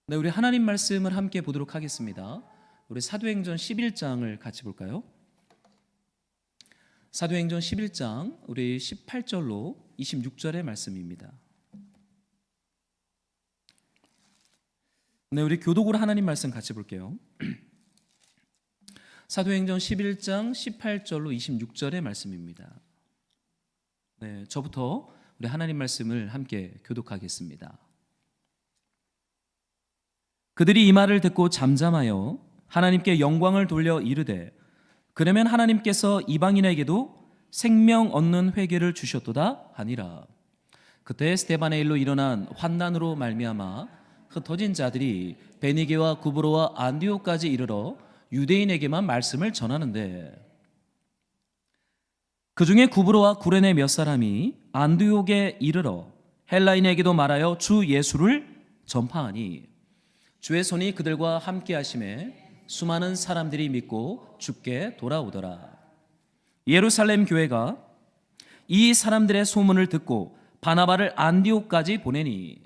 네, 우리 하나님 말씀을 함께 보도록 하겠습니다. 우리 사도행전 11장을 같이 볼까요? 사도행전 11장 우리 18절로 26절의 말씀입니다. 네, 우리 교독으로 하나님 말씀 같이 볼게요. 사도행전 11장 18절로 26절의 말씀입니다. 네, 저부터 우리 하나님 말씀을 함께 교독하겠습니다. 그들이 이 말을 듣고 잠잠하여 하나님께 영광을 돌려 이르되, 그러면 하나님께서 이방인에게도 생명 얻는 회개를 주셨도다 하니라. 그때 스데반의 일로 일어난 환난으로 말미암아 흩어진 자들이 베니게와 구브로와 안디옥까지 이르러 유대인에게만 말씀을 전하는데, 그 중에 구브로와 구레네 몇 사람이 안디옥에 이르러 헬라인에게도 말하여 주 예수를 전파하니, 주의 손이 그들과 함께 하심에 수많은 사람들이 믿고 주께 돌아오더라. 예루살렘 교회가 이 사람들의 소문을 듣고 바나바를 안디옥까지 보내니,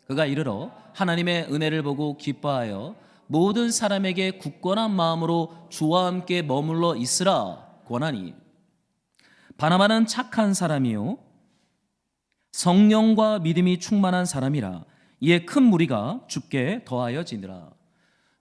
그가 이르러 하나님의 은혜를 보고 기뻐하여 모든 사람에게 굳건한 마음으로 주와 함께 머물러 있으라 권하니, 바나바는 착한 사람이요 성령과 믿음이 충만한 사람이라. 이에 큰 무리가 주께 더하여지니라.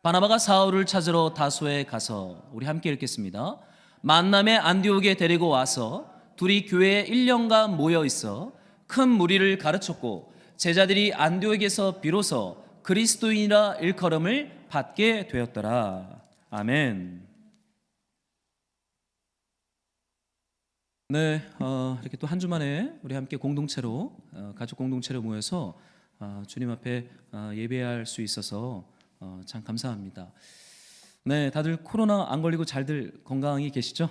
바나바가 사울을 찾으러 다소에 가서, 우리 함께 읽겠습니다. 만남의 안디옥에 데리고 와서 둘이 교회에 1년간 모여 있어 큰 무리를 가르쳤고, 제자들이 안디옥에서 비로소 그리스도인이라 일컬음을 받게 되었더라. 아멘. 네, 이렇게 또 한 주 만에 우리 함께 공동체로, 가족 공동체로 모여서 주님 앞에 예배할 수 있어서 참 감사합니다. 네, 다들 코로나 안 걸리고 잘들 건강히 계시죠?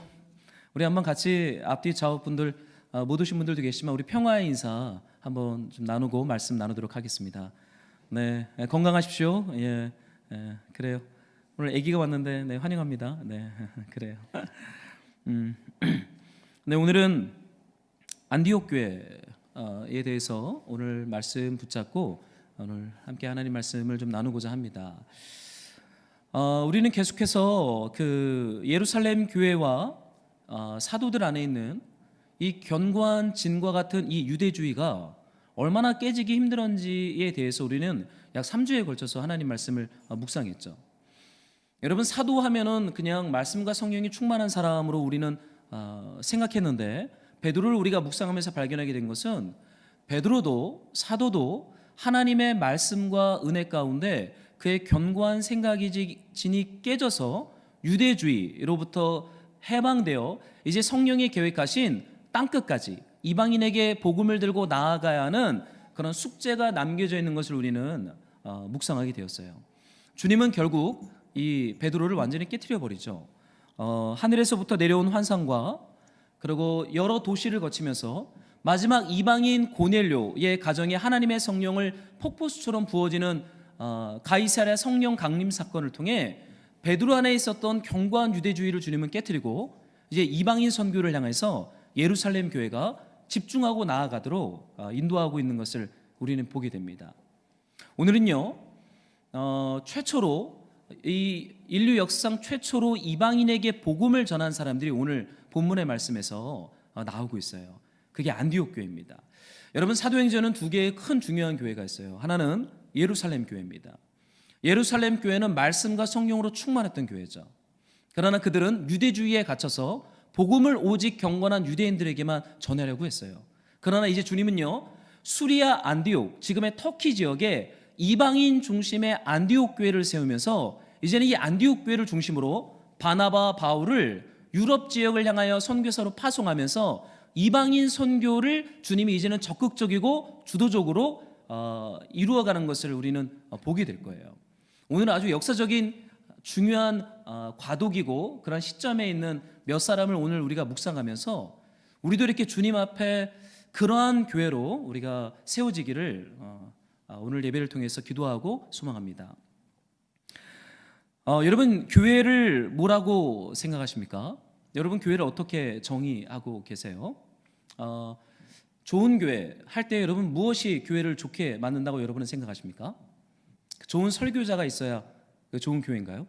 우리 한번 같이 앞뒤 좌우 분들, 못 오신 분들도 계시지만 우리 평화의 인사 한번 좀 나누고 말씀 나누도록 하겠습니다. 네, 건강하십시오. 예, 그래요. 오늘 아기가 왔는데 네, 환영합니다. 네, 그래요. 네, 오늘은 안디옥 교회에 대해서 오늘 말씀 붙잡고 오늘 함께 하나님 말씀을 좀 나누고자 합니다. 우리는 계속해서 그 예루살렘 교회와 사도들 안에 있는 이 견고한 진과 같은 이 유대주의가 얼마나 깨지기 힘들었는지에 대해서 우리는 약 3주에 걸쳐서 하나님 말씀을 묵상했죠. 여러분, 사도하면은 그냥 말씀과 성령이 충만한 사람으로 우리는 생각했는데, 베드로를 우리가 묵상하면서 발견하게 된 것은 베드로도 사도도 하나님의 말씀과 은혜 가운데 그의 견고한 생각이 진이 깨져서 유대주의로부터 해방되어 이제 성령이 계획하신 땅끝까지 이방인에게 복음을 들고 나아가야 하는 그런 숙제가 남겨져 있는 것을 우리는 묵상하게 되었어요. 주님은 결국 이 베드로를 완전히 깨트려 버리죠. 하늘에서부터 내려온 환상과 그리고 여러 도시를 거치면서 마지막 이방인 고넬료의 가정에 하나님의 성령을 폭포수처럼 부어지는 가이사랴 성령 강림 사건을 통해 베드로 안에 있었던 견고한 유대주의를 주님은 깨트리고 이제 이방인 선교를 향해서 예루살렘 교회가 집중하고 나아가도록 인도하고 있는 것을 우리는 보게 됩니다. 오늘은요, 최초로 이 인류 역사상 최초로 이방인에게 복음을 전한 사람들이 오늘 본문의 말씀에서 나오고 있어요. 그게 안디옥 교회입니다. 여러분, 사도행전은 두 개의 큰 중요한 교회가 있어요. 하나는 예루살렘 교회입니다. 예루살렘 교회는 말씀과 성령으로 충만했던 교회죠. 그러나 그들은 유대주의에 갇혀서 복음을 오직 경건한 유대인들에게만 전하려고 했어요. 그러나 이제 주님은요, 수리아 안디옥, 지금의 터키 지역에 이방인 중심의 안디옥 교회를 세우면서 이제는 이 안디옥 교회를 중심으로 바나바, 바울을 유럽 지역을 향하여 선교사로 파송하면서 이방인 선교를 주님이 이제는 적극적이고 주도적으로 이루어가는 것을 우리는 보게 될 거예요. 오늘은 아주 역사적인 중요한 과도기고 그런 시점에 있는 몇 사람을 오늘 우리가 묵상하면서 우리도 이렇게 주님 앞에 그러한 교회로 우리가 세워지기를 오늘 예배를 통해서 기도하고 소망합니다. 여러분, 교회를 뭐라고 생각하십니까? 여러분, 교회를 어떻게 정의하고 계세요? 좋은 교회 할 때 여러분 무엇이 교회를 좋게 만든다고 여러분은 생각하십니까? 좋은 설교자가 있어야 좋은 교회인가요?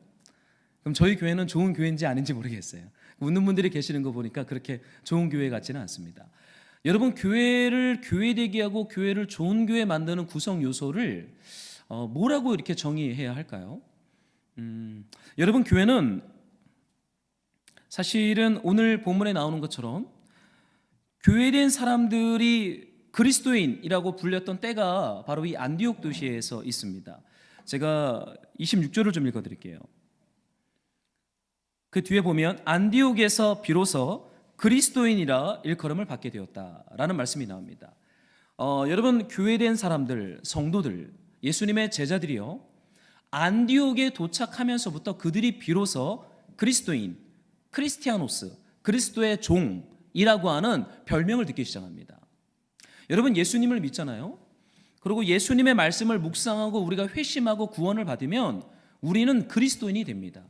그럼 저희 교회는 좋은 교회인지 아닌지 모르겠어요. 웃는 분들이 계시는 거 보니까 그렇게 좋은 교회 같지는 않습니다. 여러분, 교회를 교회되게 하고 교회를 좋은 교회 만드는 구성 요소를 뭐라고 이렇게 정의해야 할까요? 여러분, 교회는 사실은 오늘 본문에 나오는 것처럼 교회된 사람들이 그리스도인이라고 불렸던 때가 바로 이 안디옥 도시에서 있습니다. 제가 26절을 좀 읽어드릴게요. 그 뒤에 보면 안디옥에서 비로소 그리스도인이라 일컬음을 받게 되었다라는 말씀이 나옵니다. 여러분, 교회된 사람들, 성도들, 예수님의 제자들이요, 안디옥에 도착하면서부터 그들이 비로소 그리스도인, 크리스티아노스, 그리스도의 종이라고 하는 별명을 듣기 시작합니다. 여러분, 예수님을 믿잖아요. 그리고 예수님의 말씀을 묵상하고 우리가 회심하고 구원을 받으면 우리는 그리스도인이 됩니다.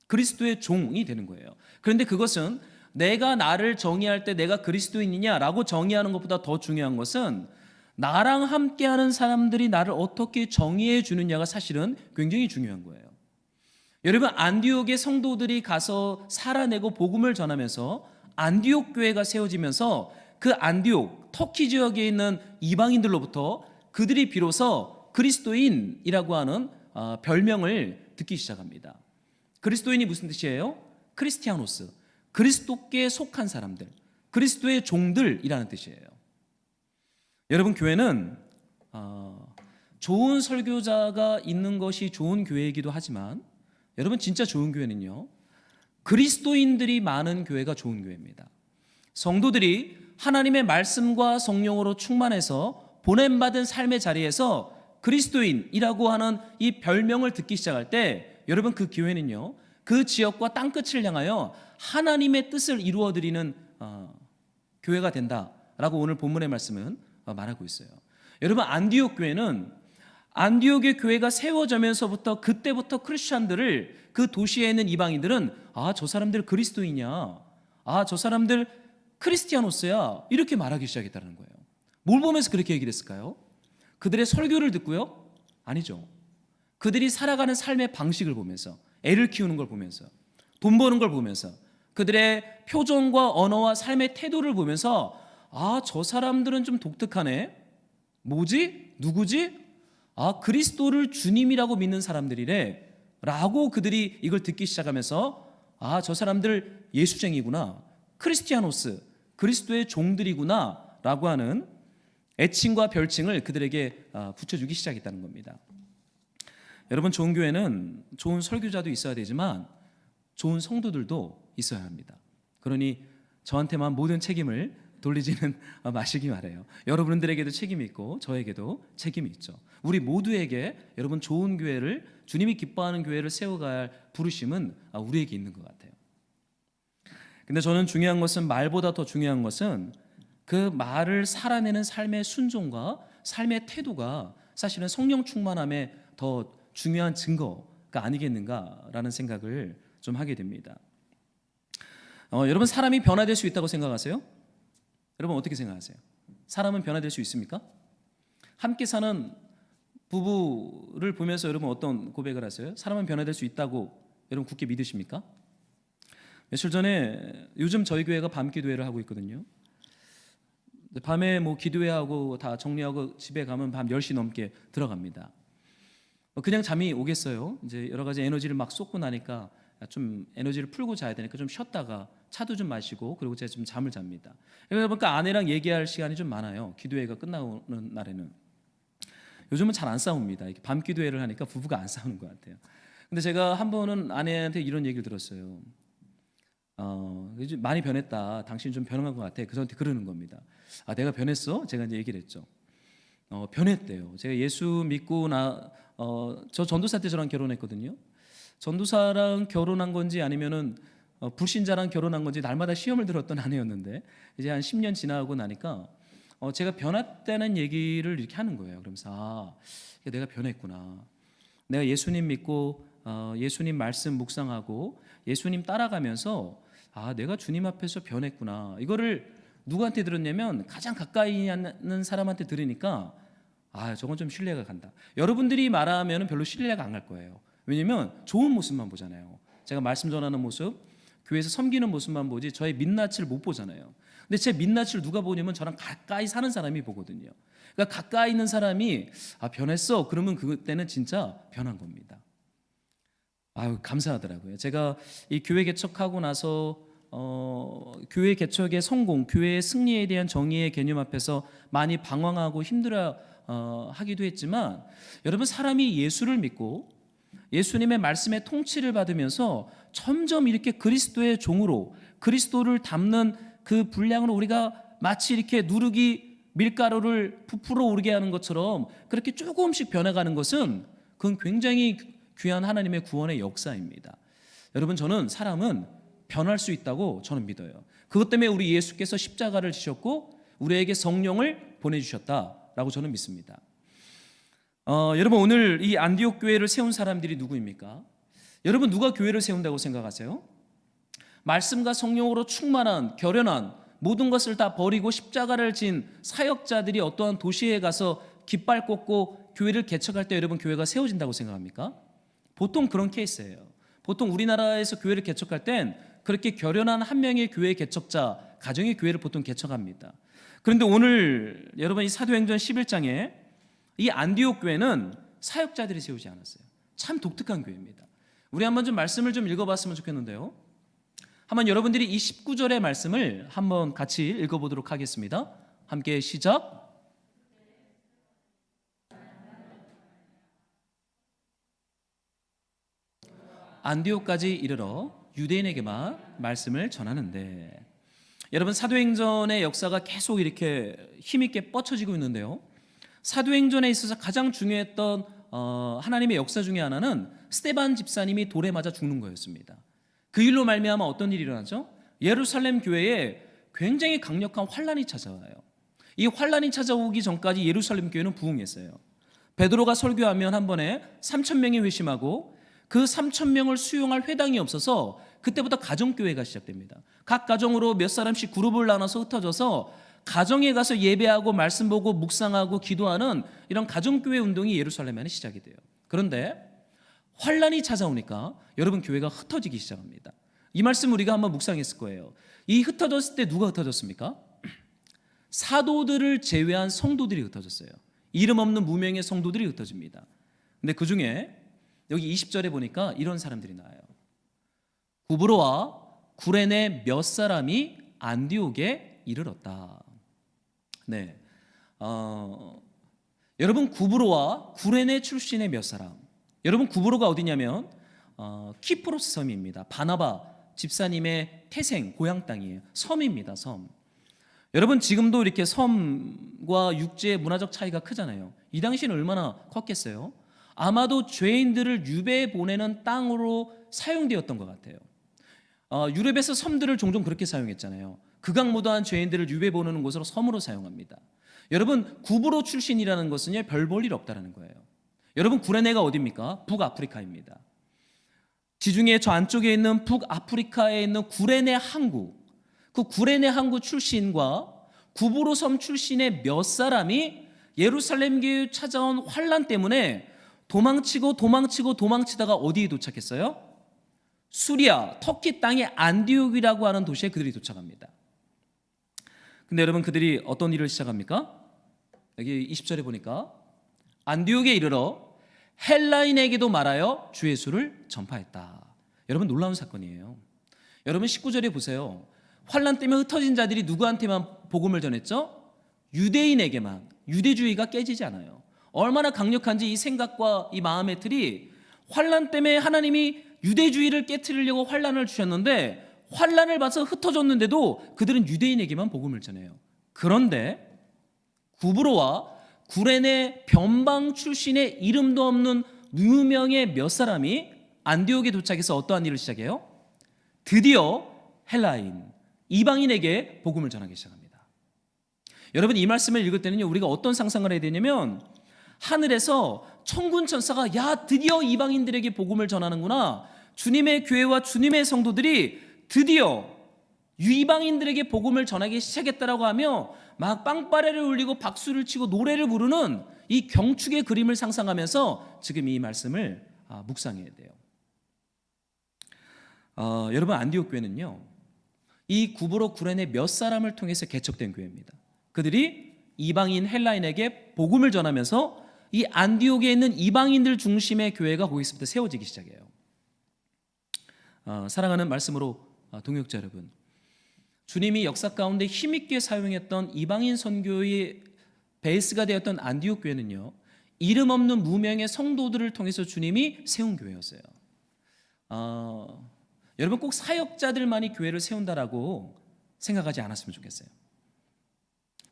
그리스도의 종이 되는 거예요. 그런데 그것은 내가 나를 정의할 때 내가 그리스도인이냐라고 정의하는 것보다 더 중요한 것은 나랑 함께하는 사람들이 나를 어떻게 정의해 주느냐가 사실은 굉장히 중요한 거예요. 여러분, 안디옥의 성도들이 가서 살아내고 복음을 전하면서 안디옥 교회가 세워지면서 그 안디옥, 터키 지역에 있는 이방인들로부터 그들이 비로소 그리스도인이라고 하는 별명을 듣기 시작합니다. 그리스도인이 무슨 뜻이에요? 크리스티아노스, 그리스도께 속한 사람들, 그리스도의 종들이라는 뜻이에요. 여러분, 교회는 좋은 설교자가 있는 것이 좋은 교회이기도 하지만 여러분, 진짜 좋은 교회는요, 그리스도인들이 많은 교회가 좋은 교회입니다. 성도들이 하나님의 말씀과 성령으로 충만해서 보냄받은 삶의 자리에서 그리스도인이라고 하는 이 별명을 듣기 시작할 때 여러분, 그 교회는요, 그 지역과 땅끝을 향하여 하나님의 뜻을 이루어드리는 교회가 된다라고 오늘 본문의 말씀은 말하고 있어요. 여러분, 안디옥 교회는 안디옥의 교회가 세워지면서부터 그때부터 크리스찬들을, 그 도시에 있는 이방인들은 저 사람들 그리스도이냐, 저 사람들 크리스티아노스야, 이렇게 말하기 시작했다는 거예요. 뭘 보면서 그렇게 얘기를 했을까요? 그들의 설교를 듣고요? 아니죠. 그들이 살아가는 삶의 방식을 보면서, 애를 키우는 걸 보면서, 돈 버는 걸 보면서, 그들의 표정과 언어와 삶의 태도를 보면서 저 사람들은 좀 독특하네. 뭐지? 누구지? 그리스도를 주님이라고 믿는 사람들이래 라고 그들이 이걸 듣기 시작하면서 저 사람들 예수쟁이구나, 크리스티아노스, 그리스도의 종들이구나 라고 하는 애칭과 별칭을 그들에게 붙여주기 시작했다는 겁니다. 여러분, 좋은 교회는 좋은 설교자도 있어야 되지만 좋은 성도들도 있어야 합니다. 그러니 저한테만 모든 책임을 돌리지는 마시기 바라요. 여러분들에게도 책임이 있고 저에게도 책임이 있죠. 우리 모두에게 여러분, 좋은 교회를, 주님이 기뻐하는 교회를 세워가야 할 부르심은 우리에게 있는 것 같아요. 근데 저는 중요한 것은, 말보다 더 중요한 것은 그 말을 살아내는 삶의 순종과 삶의 태도가 사실은 성령 충만함의 더 중요한 증거가 아니겠는가라는 생각을 좀 하게 됩니다. 여러분, 사람이 변화될 수 있다고 생각하세요? 여러분, 어떻게 생각하세요? 사람은 변화될 수 있습니까? 함께 사는 부부를 보면서 여러분 어떤 고백을 하세요? 사람은 변화될 수 있다고 여러분 굳게 믿으십니까? 며칠 전에, 요즘 저희 교회가 밤 기도회를 하고 있거든요. 밤에 기도회하고 다 정리하고 집에 가면 밤 10시 넘게 들어갑니다. 그냥 잠이 오겠어요. 이제 여러 가지 에너지를 막 쏟고 나니까 좀 에너지를 풀고 자야 되니까 좀 쉬었다가 차도 좀 마시고, 그리고 제가 좀 잠을 잡니다. 그러다 보니까 아내랑 얘기할 시간이 좀 많아요. 기도회가 끝나는 날에는. 요즘은 잘 안 싸웁니다. 이렇게 밤 기도회를 하니까 부부가 안 싸우는 것 같아요. 근데 제가 한 번은 아내한테 이런 얘기를 들었어요. 많이 변했다. 당신 좀 변한 것 같아. 그래서 그러는 겁니다. 내가 변했어? 제가 이제 얘기를 했죠. 변했대요. 제가 예수 믿고 저 전도사 때 저랑 결혼했거든요. 전도사랑 결혼한 건지 아니면은 불신자랑 결혼한 건지 날마다 시험을 들었던 아내였는데, 이제 한 10년 지나고 나니까 제가 변했다는 얘기를 이렇게 하는 거예요. 그러면서 내가 변했구나. 내가 예수님 믿고 예수님 말씀 묵상하고 예수님 따라가면서 내가 주님 앞에서 변했구나. 이거를 누구한테 들었냐면 가장 가까이 있는 사람한테 들으니까 저건 좀 신뢰가 간다. 여러분들이 말하면 별로 신뢰가 안 갈 거예요. 왜냐면 좋은 모습만 보잖아요. 제가 말씀 전하는 모습, 교회에서 섬기는 모습만 보지 저의 민낯을 못 보잖아요. 근데 제 민낯을 누가 보냐면 저랑 가까이 사는 사람이 보거든요. 그러니까 가까이 있는 사람이 변했어. 그러면 그때는 진짜 변한 겁니다. 감사하더라고요. 제가 이 교회 개척하고 나서 교회 개척의 성공, 교회의 승리에 대한 정의의 개념 앞에서 많이 방황하고 힘들어 하기도 했지만, 여러분, 사람이 예수를 믿고 예수님의 말씀의 통치를 받으면서 점점 이렇게 그리스도의 종으로 그리스도를 담는 그 분량으로 우리가 마치 이렇게 누르기 밀가루를 부풀어 오르게 하는 것처럼 그렇게 조금씩 변해가는 것은 그건 굉장히 귀한 하나님의 구원의 역사입니다. 여러분, 저는 사람은 변할 수 있다고 저는 믿어요. 그것 때문에 우리 예수께서 십자가를 지셨고 우리에게 성령을 보내주셨다라고 저는 믿습니다. 여러분, 오늘 이 안디옥 교회를 세운 사람들이 누구입니까? 여러분, 누가 교회를 세운다고 생각하세요? 말씀과 성령으로 충만한 결연한 모든 것을 다 버리고 십자가를 진 사역자들이 어떠한 도시에 가서 깃발 꽂고 교회를 개척할 때 여러분, 교회가 세워진다고 생각합니까? 보통 그런 케이스예요. 보통 우리나라에서 교회를 개척할 땐 그렇게 결연한 한 명의 교회 개척자, 가정의 교회를 보통 개척합니다. 그런데 오늘 여러분, 이 사도행전 11장에 이 안디옥 교회는 사역자들이 세우지 않았어요. 참 독특한 교회입니다. 우리 한번 좀 말씀을 좀 읽어봤으면 좋겠는데요. 한번 여러분들이 이 19절의 말씀을 한번 같이 읽어보도록 하겠습니다. 함께 시작. 안디옥까지 이르러 유대인에게만 말씀을 전하는데, 여러분, 사도행전의 역사가 계속 이렇게 힘있게 뻗쳐지고 있는데요. 사도행전에 있어서 가장 중요했던 하나님의 역사 중에 하나는 스데반 집사님이 돌에 맞아 죽는 거였습니다. 그 일로 말미암아 어떤 일이 일어나죠? 예루살렘 교회에 굉장히 강력한 환란이 찾아와요. 이 환란이 찾아오기 전까지 예루살렘 교회는 부흥했어요. 베드로가 설교하면 한 번에 3,000명이 회심하고 그 3,000명을 수용할 회당이 없어서 그때부터 가정교회가 시작됩니다. 각 가정으로 몇 사람씩 그룹을 나눠서 흩어져서 가정에 가서 예배하고 말씀 보고 묵상하고 기도하는 이런 가정교회 운동이 예루살렘 안에 시작이 돼요. 그런데 환란이 찾아오니까 여러분, 교회가 흩어지기 시작합니다. 이 말씀 우리가 한번 묵상했을 거예요. 이 흩어졌을 때 누가 흩어졌습니까? 사도들을 제외한 성도들이 흩어졌어요. 이름 없는 무명의 성도들이 흩어집니다. 근데 그 중에 여기 20절에 보니까 이런 사람들이 나와요. 구브로와 구레네 몇 사람이 안디옥에 이르렀다. 네, 여러분, 구브로와 구레네 출신의 몇 사람. 여러분, 구브로가 어디냐면 키프로스 섬입니다. 바나바 집사님의 태생 고향 땅이에요. 섬입니다. 섬. 여러분, 지금도 이렇게 섬과 육지의 문화적 차이가 크잖아요. 이 당시는 얼마나 컸겠어요? 아마도 죄인들을 유배해 보내는 땅으로 사용되었던 것 같아요. 유럽에서 섬들을 종종 그렇게 사용했잖아요. 극악무도한 죄인들을 유배 보내는 곳으로 섬으로 사용합니다. 여러분, 구브로 출신이라는 것은요, 별 볼 일 없다라는 거예요. 여러분, 구레네가 어디입니까? 북아프리카입니다. 지중해 저 안쪽에 있는 북아프리카에 있는 구레네 항구, 그 구레네 항구 출신과 구브로 섬 출신의 몇 사람이 예루살렘 교회 찾아온 환란 때문에 도망치다가 어디에 도착했어요? 수리아, 터키 땅의 안디옥이라고 하는 도시에 그들이 도착합니다. 근데 여러분, 그들이 어떤 일을 시작합니까? 여기 20절에 보니까 안디옥에 이르러 헬라인에게도 말하여 주 예수를 전파했다. 여러분, 놀라운 사건이에요. 여러분, 19절에 보세요. 환란 때문에 흩어진 자들이 누구한테만 복음을 전했죠? 유대인에게만. 유대주의가 깨지지 않아요. 얼마나 강력한지 이 생각과 이 마음의 틀이, 환란 때문에 하나님이 유대주의를 깨트리려고 환란을 주셨는데 환란을 봐서 흩어졌는데도 그들은 유대인에게만 복음을 전해요. 그런데 구브로와 구레네 변방 출신의 이름도 없는 무명의 몇 사람이 안디옥에 도착해서 어떠한 일을 시작해요? 드디어 헬라인, 이방인에게 복음을 전하기 시작합니다. 여러분, 이 말씀을 읽을 때는요, 우리가 어떤 상상을 해야 되냐면 하늘에서 천군 천사가 야, 드디어 이방인들에게 복음을 전하는구나. 주님의 교회와 주님의 성도들이 드디어 이방인들에게 복음을 전하기 시작했다라고 하며 막 빵빠레를 울리고 박수를 치고 노래를 부르는 이 경축의 그림을 상상하면서 지금 이 말씀을 묵상해야 돼요. 여러분, 안디옥 교회는요, 이 구브로 구레네 몇 사람을 통해서 개척된 교회입니다. 그들이 이방인 헬라인에게 복음을 전하면서 이 안디옥에 있는 이방인들 중심의 교회가 거기서부터 세워지기 시작해요. 사랑하는 말씀으로 동역자 여러분, 주님이 역사 가운데 힘있게 사용했던 이방인 선교의 베이스가 되었던 안디옥 교회는요, 이름 없는 무명의 성도들을 통해서 주님이 세운 교회였어요. 여러분, 꼭 사역자들만이 교회를 세운다라고 생각하지 않았으면 좋겠어요.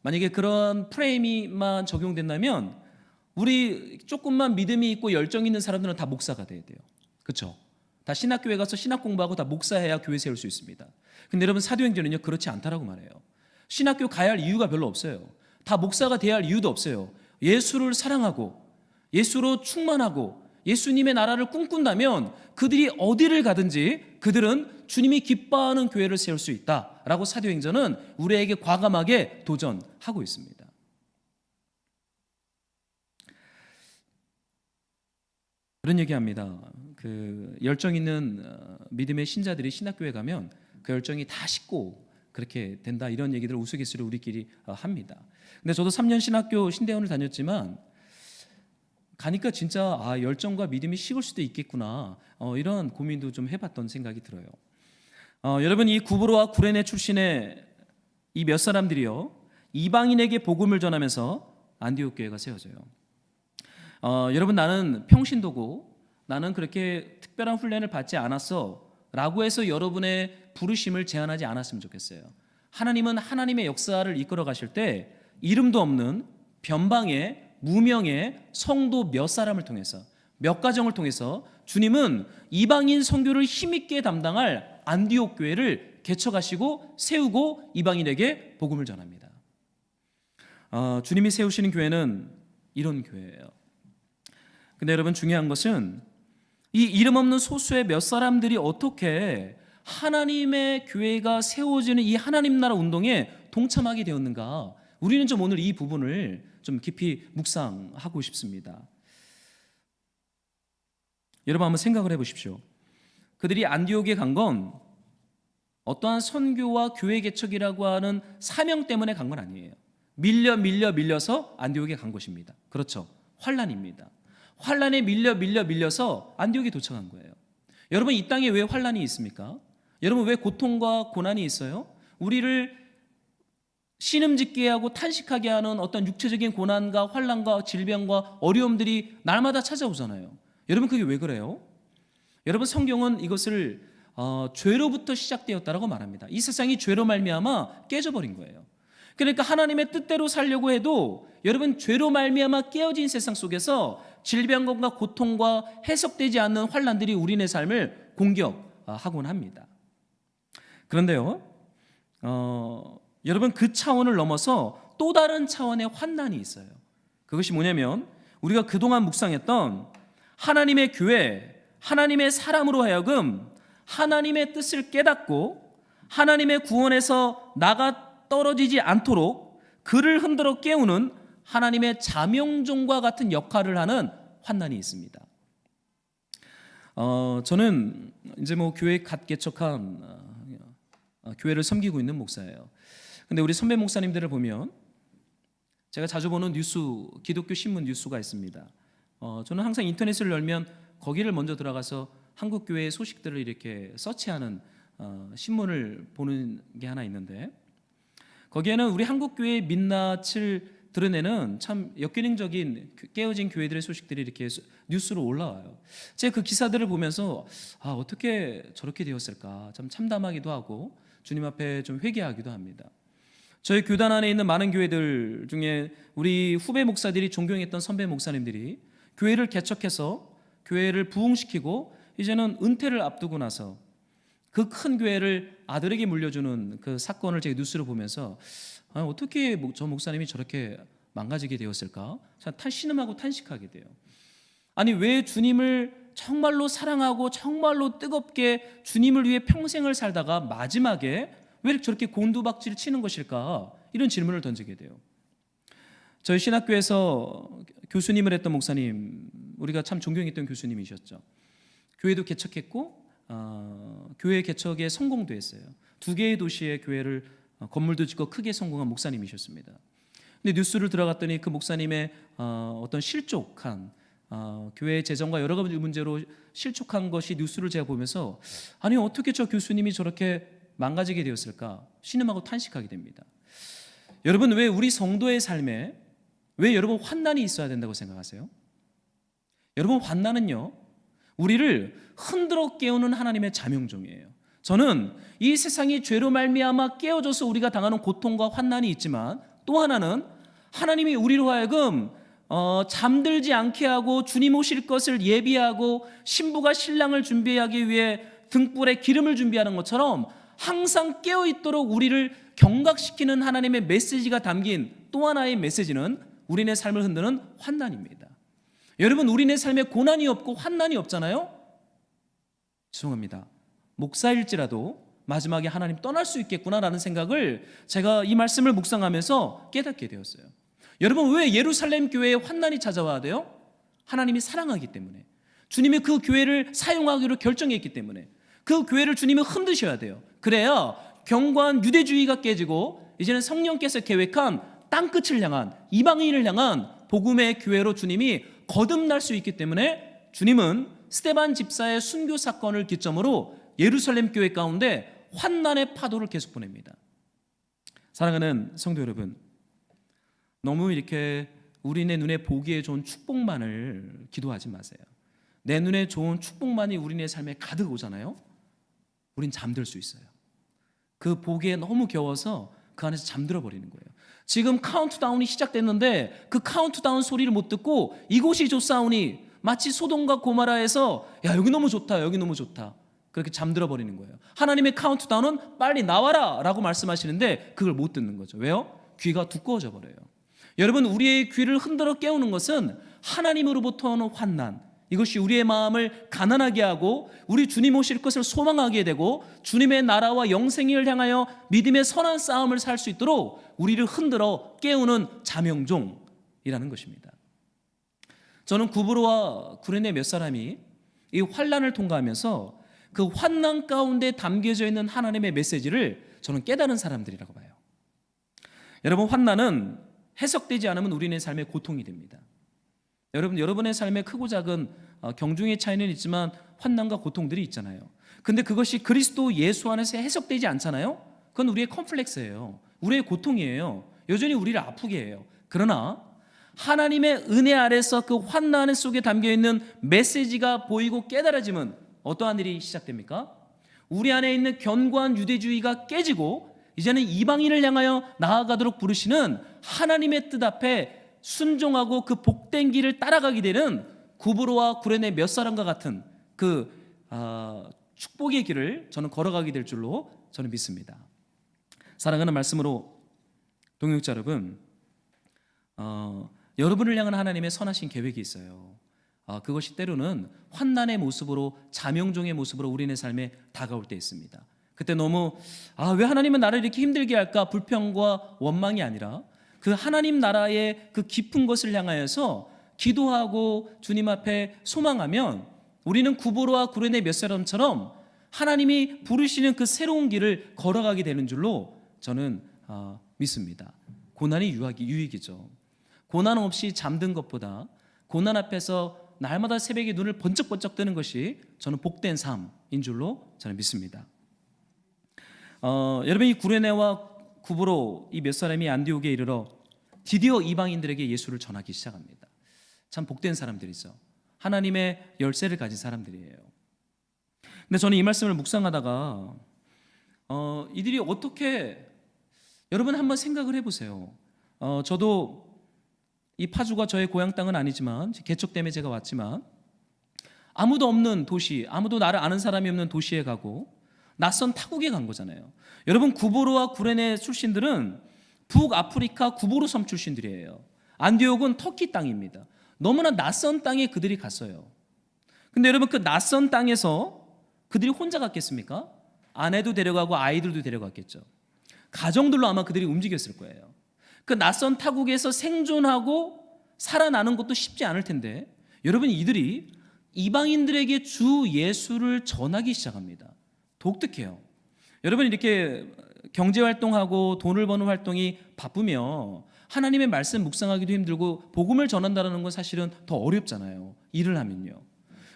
만약에 그런 프레임이만 적용된다면 우리 조금만 믿음이 있고 열정 있는 사람들은 다 목사가 돼야 돼요. 그렇죠? 다 신학교에 가서 신학 공부하고 다 목사해야 교회 세울 수 있습니다. 근데 여러분, 사도행전은요, 그렇지 않다라고 말해요. 신학교 가야 할 이유가 별로 없어요. 다 목사가 돼야 할 이유도 없어요. 예수를 사랑하고 예수로 충만하고 예수님의 나라를 꿈꾼다면 그들이 어디를 가든지 그들은 주님이 기뻐하는 교회를 세울 수 있다라고 사도행전은 우리에게 과감하게 도전하고 있습니다. 그런 얘기합니다. 그 열정 있는 믿음의 신자들이 신학교에 가면 그 열정이 다 식고 그렇게 된다, 이런 얘기들을 우스갯소리로 우리끼리 합니다. 근데 저도 3년 신학교 신대원을 다녔지만 가니까 진짜 열정과 믿음이 식을 수도 있겠구나, 이런 고민도 좀 해봤던 생각이 들어요. 여러분, 이 구브로와 구레네 출신의 이 몇 사람들이요, 이방인에게 복음을 전하면서 안디옥 교회가 세워져요. 여러분, 나는 평신도고 나는 그렇게 특별한 훈련을 받지 않았어 라고 해서 여러분의 부르심을 제한하지 않았으면 좋겠어요. 하나님은 하나님의 역사를 이끌어 가실 때 이름도 없는 변방의 무명의 성도 몇 사람을 통해서, 몇 가정을 통해서 주님은 이방인 선교를 힘있게 담당할 안디옥 교회를 개척하시고 세우고 이방인에게 복음을 전합니다. 주님이 세우시는 교회는 이런 교회예요. 근데 여러분, 중요한 것은 이 이름 없는 소수의 몇 사람들이 어떻게 하나님의 교회가 세워지는 이 하나님 나라 운동에 동참하게 되었는가, 우리는 좀 오늘 이 부분을 좀 깊이 묵상하고 싶습니다. 여러분, 한번 생각을 해보십시오. 그들이 안디옥에 간 건 어떠한 선교와 교회 개척이라고 하는 사명 때문에 간 건 아니에요. 밀려서 안디옥에 간 것입니다. 그렇죠? 환난입니다. 환난에 밀려서 안디옥에 도착한 거예요. 여러분, 이 땅에 왜 환난이 있습니까? 여러분, 왜 고통과 고난이 있어요? 우리를 신음짓게 하고 탄식하게 하는 어떤 육체적인 고난과 환난과 질병과 어려움들이 날마다 찾아오잖아요. 여러분, 그게 왜 그래요? 여러분, 성경은 이것을 죄로부터 시작되었다라고 말합니다. 이 세상이 죄로 말미암아 깨져버린 거예요. 그러니까 하나님의 뜻대로 살려고 해도 여러분, 죄로 말미암아 깨어진 세상 속에서 질병과 고통과 해석되지 않는 환난들이 우리네 삶을 공격하곤 합니다. 그런데요, 여러분, 그 차원을 넘어서 또 다른 차원의 환난이 있어요. 그것이 뭐냐면 우리가 그동안 묵상했던 하나님의 교회, 하나님의 사람으로 하여금 하나님의 뜻을 깨닫고 하나님의 구원에서 나가 떨어지지 않도록 그를 흔들어 깨우는 하나님의 자명종과 같은 역할을 하는 환난이 있습니다. 저는 이제 교회 갓 개척한 교회를 섬기고 있는 목사예요. 근데 우리 선배 목사님들을 보면 제가 자주 보는 뉴스, 기독교 신문 뉴스가 있습니다. 저는 항상 인터넷을 열면 거기를 먼저 들어가서 한국 교회의 소식들을 이렇게 서치하는 신문을 보는 게 하나 있는데, 거기에는 우리 한국 교회의 민낯을 드러내는 참 역기능적인 깨어진 교회들의 소식들이 이렇게 뉴스로 올라와요. 제가 그 기사들을 보면서 어떻게 저렇게 되었을까 참 참담하기도 하고 주님 앞에 좀 회개하기도 합니다. 저희 교단 안에 있는 많은 교회들 중에 우리 후배 목사들이 존경했던 선배 목사님들이 교회를 개척해서 교회를 부흥시키고 이제는 은퇴를 앞두고 나서 그 큰 교회를 아들에게 물려주는 그 사건을 제가 뉴스를 보면서 어떻게 저 목사님이 저렇게 망가지게 되었을까? 참 신음하고 탄식하게 돼요. 아니, 왜 주님을 정말로 사랑하고 정말로 뜨겁게 주님을 위해 평생을 살다가 마지막에 왜 저렇게 곤두박질을 치는 것일까? 이런 질문을 던지게 돼요. 저희 신학교에서 교수님을 했던 목사님, 우리가 참 존경했던 교수님이셨죠. 교회도 개척했고 교회 개척에 성공도 했어요. 2개의 도시의 교회를 건물도 짓고 크게 성공한 목사님이셨습니다. 근데 뉴스를 들어갔더니 그 목사님의 어떤 실족한 교회 재정과 여러 가지 문제로 실족한 것이 뉴스를 제가 보면서 아니 어떻게 저 교수님이 저렇게 망가지게 되었을까 신음하고 탄식하게 됩니다. 여러분 왜 우리 성도의 삶에 왜 여러분 환난이 있어야 된다고 생각하세요? 여러분 환난은요 우리를 흔들어 깨우는 하나님의 자명종이에요. 저는 이 세상이 죄로 말미암아 깨어져서 우리가 당하는 고통과 환난이 있지만 또 하나는 하나님이 우리로 하여금 잠들지 않게 하고 주님 오실 것을 예비하고 신부가 신랑을 준비하기 위해 등불에 기름을 준비하는 것처럼 항상 깨어있도록 우리를 경각시키는 하나님의 메시지가 담긴 또 하나의 메시지는 우리네 삶을 흔드는 환난입니다. 여러분 우리네 삶에 고난이 없고 환난이 없잖아요. 죄송합니다. 목사일지라도 마지막에 하나님 떠날 수 있겠구나라는 생각을 제가 이 말씀을 묵상하면서 깨닫게 되었어요. 여러분 왜 예루살렘 교회에 환난이 찾아와야 돼요? 하나님이 사랑하기 때문에, 주님이 그 교회를 사용하기로 결정했기 때문에 그 교회를 주님이 흔드셔야 돼요. 그래야 견고한 유대주의가 깨지고 이제는 성령께서 계획한 땅끝을 향한 이방인을 향한 복음의 교회로 주님이 거듭날 수 있기 때문에 주님은 스데반 집사의 순교 사건을 기점으로 예루살렘 교회 가운데 환난의 파도를 계속 보냅니다. 사랑하는 성도 여러분, 너무 이렇게 우리네 눈에 보기에 좋은 축복만을 기도하지 마세요. 내 눈에 좋은 축복만이 우리네 삶에 가득 오잖아요. 우린 잠들 수 있어요. 그 보기에 너무 겨워서 그 안에서 잠들어 버리는 거예요. 지금 카운트다운이 시작됐는데 그 카운트다운 소리를 못 듣고 이곳이 좋사오니 마치 소돔과 고모라에서 야 여기 너무 좋다 여기 너무 좋다 그렇게 잠들어 버리는 거예요. 하나님의 카운트다운은 빨리 나와라 라고 말씀하시는데 그걸 못 듣는 거죠. 왜요? 귀가 두꺼워져 버려요. 여러분 우리의 귀를 흔들어 깨우는 것은 하나님으로부터 오는 환난, 이것이 우리의 마음을 가난하게 하고 우리 주님 오실 것을 소망하게 되고 주님의 나라와 영생을 향하여 믿음의 선한 싸움을 살 수 있도록 우리를 흔들어 깨우는 자명종이라는 것입니다. 저는 구브로와 구레네 몇 사람이 이 환난을 통과하면서 그 환난 가운데 담겨져 있는 하나님의 메시지를 저는 깨달은 사람들이라고 봐요. 여러분 환난은 해석되지 않으면 우리의 삶의 고통이 됩니다. 여러분의 삶의 크고 작은 경중의 차이는 있지만 환난과 고통들이 있잖아요. 근데 그것이 그리스도 예수 안에서 해석되지 않잖아요. 그건 우리의 컴플렉스예요. 우리의 고통이에요. 여전히 우리를 아프게 해요. 그러나 하나님의 은혜 아래서 그 환난 속에 담겨있는 메시지가 보이고 깨달아지면 어떠한 일이 시작됩니까? 우리 안에 있는 견고한 유대주의가 깨지고 이제는 이방인을 향하여 나아가도록 부르시는 하나님의 뜻 앞에 순종하고 그 복된 길을 따라가게 되는 구브로와 구레네 몇 사람과 같은 그 축복의 길을 저는 걸어가게 될 줄로 저는 믿습니다. 사랑하는 말씀으로 동역자 여러분, 여러분을 향한 하나님의 선하신 계획이 있어요. 그것이 때로는 환난의 모습으로 자명종의 모습으로 우리의 삶에 다가올 때 있습니다. 그때 너무 왜 하나님은 나를 이렇게 힘들게 할까 불평과 원망이 아니라 그 하나님 나라의 그 깊은 것을 향하여서 기도하고 주님 앞에 소망하면 우리는 구브로와 구레네 몇 사람처럼 하나님이 부르시는 그 새로운 길을 걸어가게 되는 줄로 저는 믿습니다. 고난이 유익이죠. 고난 없이 잠든 것보다 고난 앞에서 날마다 새벽에 눈을 번쩍번쩍 뜨는 것이 저는 복된 삶인 줄로 저는 믿습니다. 여러분 이 구레네와 구브로 이 몇 사람이 안디옥에 이르러 드디어 이방인들에게 예수를 전하기 시작합니다. 참 복된 사람들이죠. 하나님의 열쇠를 가진 사람들이에요. 근데 저는 이 말씀을 묵상하다가 이들이 어떻게, 여러분 한번 생각을 해보세요. 저도 이 파주가 저의 고향 땅은 아니지만 개척 때문에 제가 왔지만 아무도 없는 도시, 아무도 나를 아는 사람이 없는 도시에 가고 낯선 타국에 간 거잖아요. 여러분 구브로와 구레네 출신들은 북아프리카 구브로 섬 출신들이에요. 안디옥은 터키 땅입니다. 너무나 낯선 땅에 그들이 갔어요. 근데 여러분 그 낯선 땅에서 그들이 혼자 갔겠습니까? 아내도 데려가고 아이들도 데려갔겠죠. 가정들로 아마 그들이 움직였을 거예요. 그 낯선 타국에서 생존하고 살아나는 것도 쉽지 않을 텐데 여러분, 이들이 이방인들에게 주 예수를 전하기 시작합니다. 독특해요. 여러분, 이렇게 경제활동하고 돈을 버는 활동이 바쁘며 하나님의 말씀 묵상하기도 힘들고 복음을 전한다는 건 사실은 더 어렵잖아요, 일을 하면요.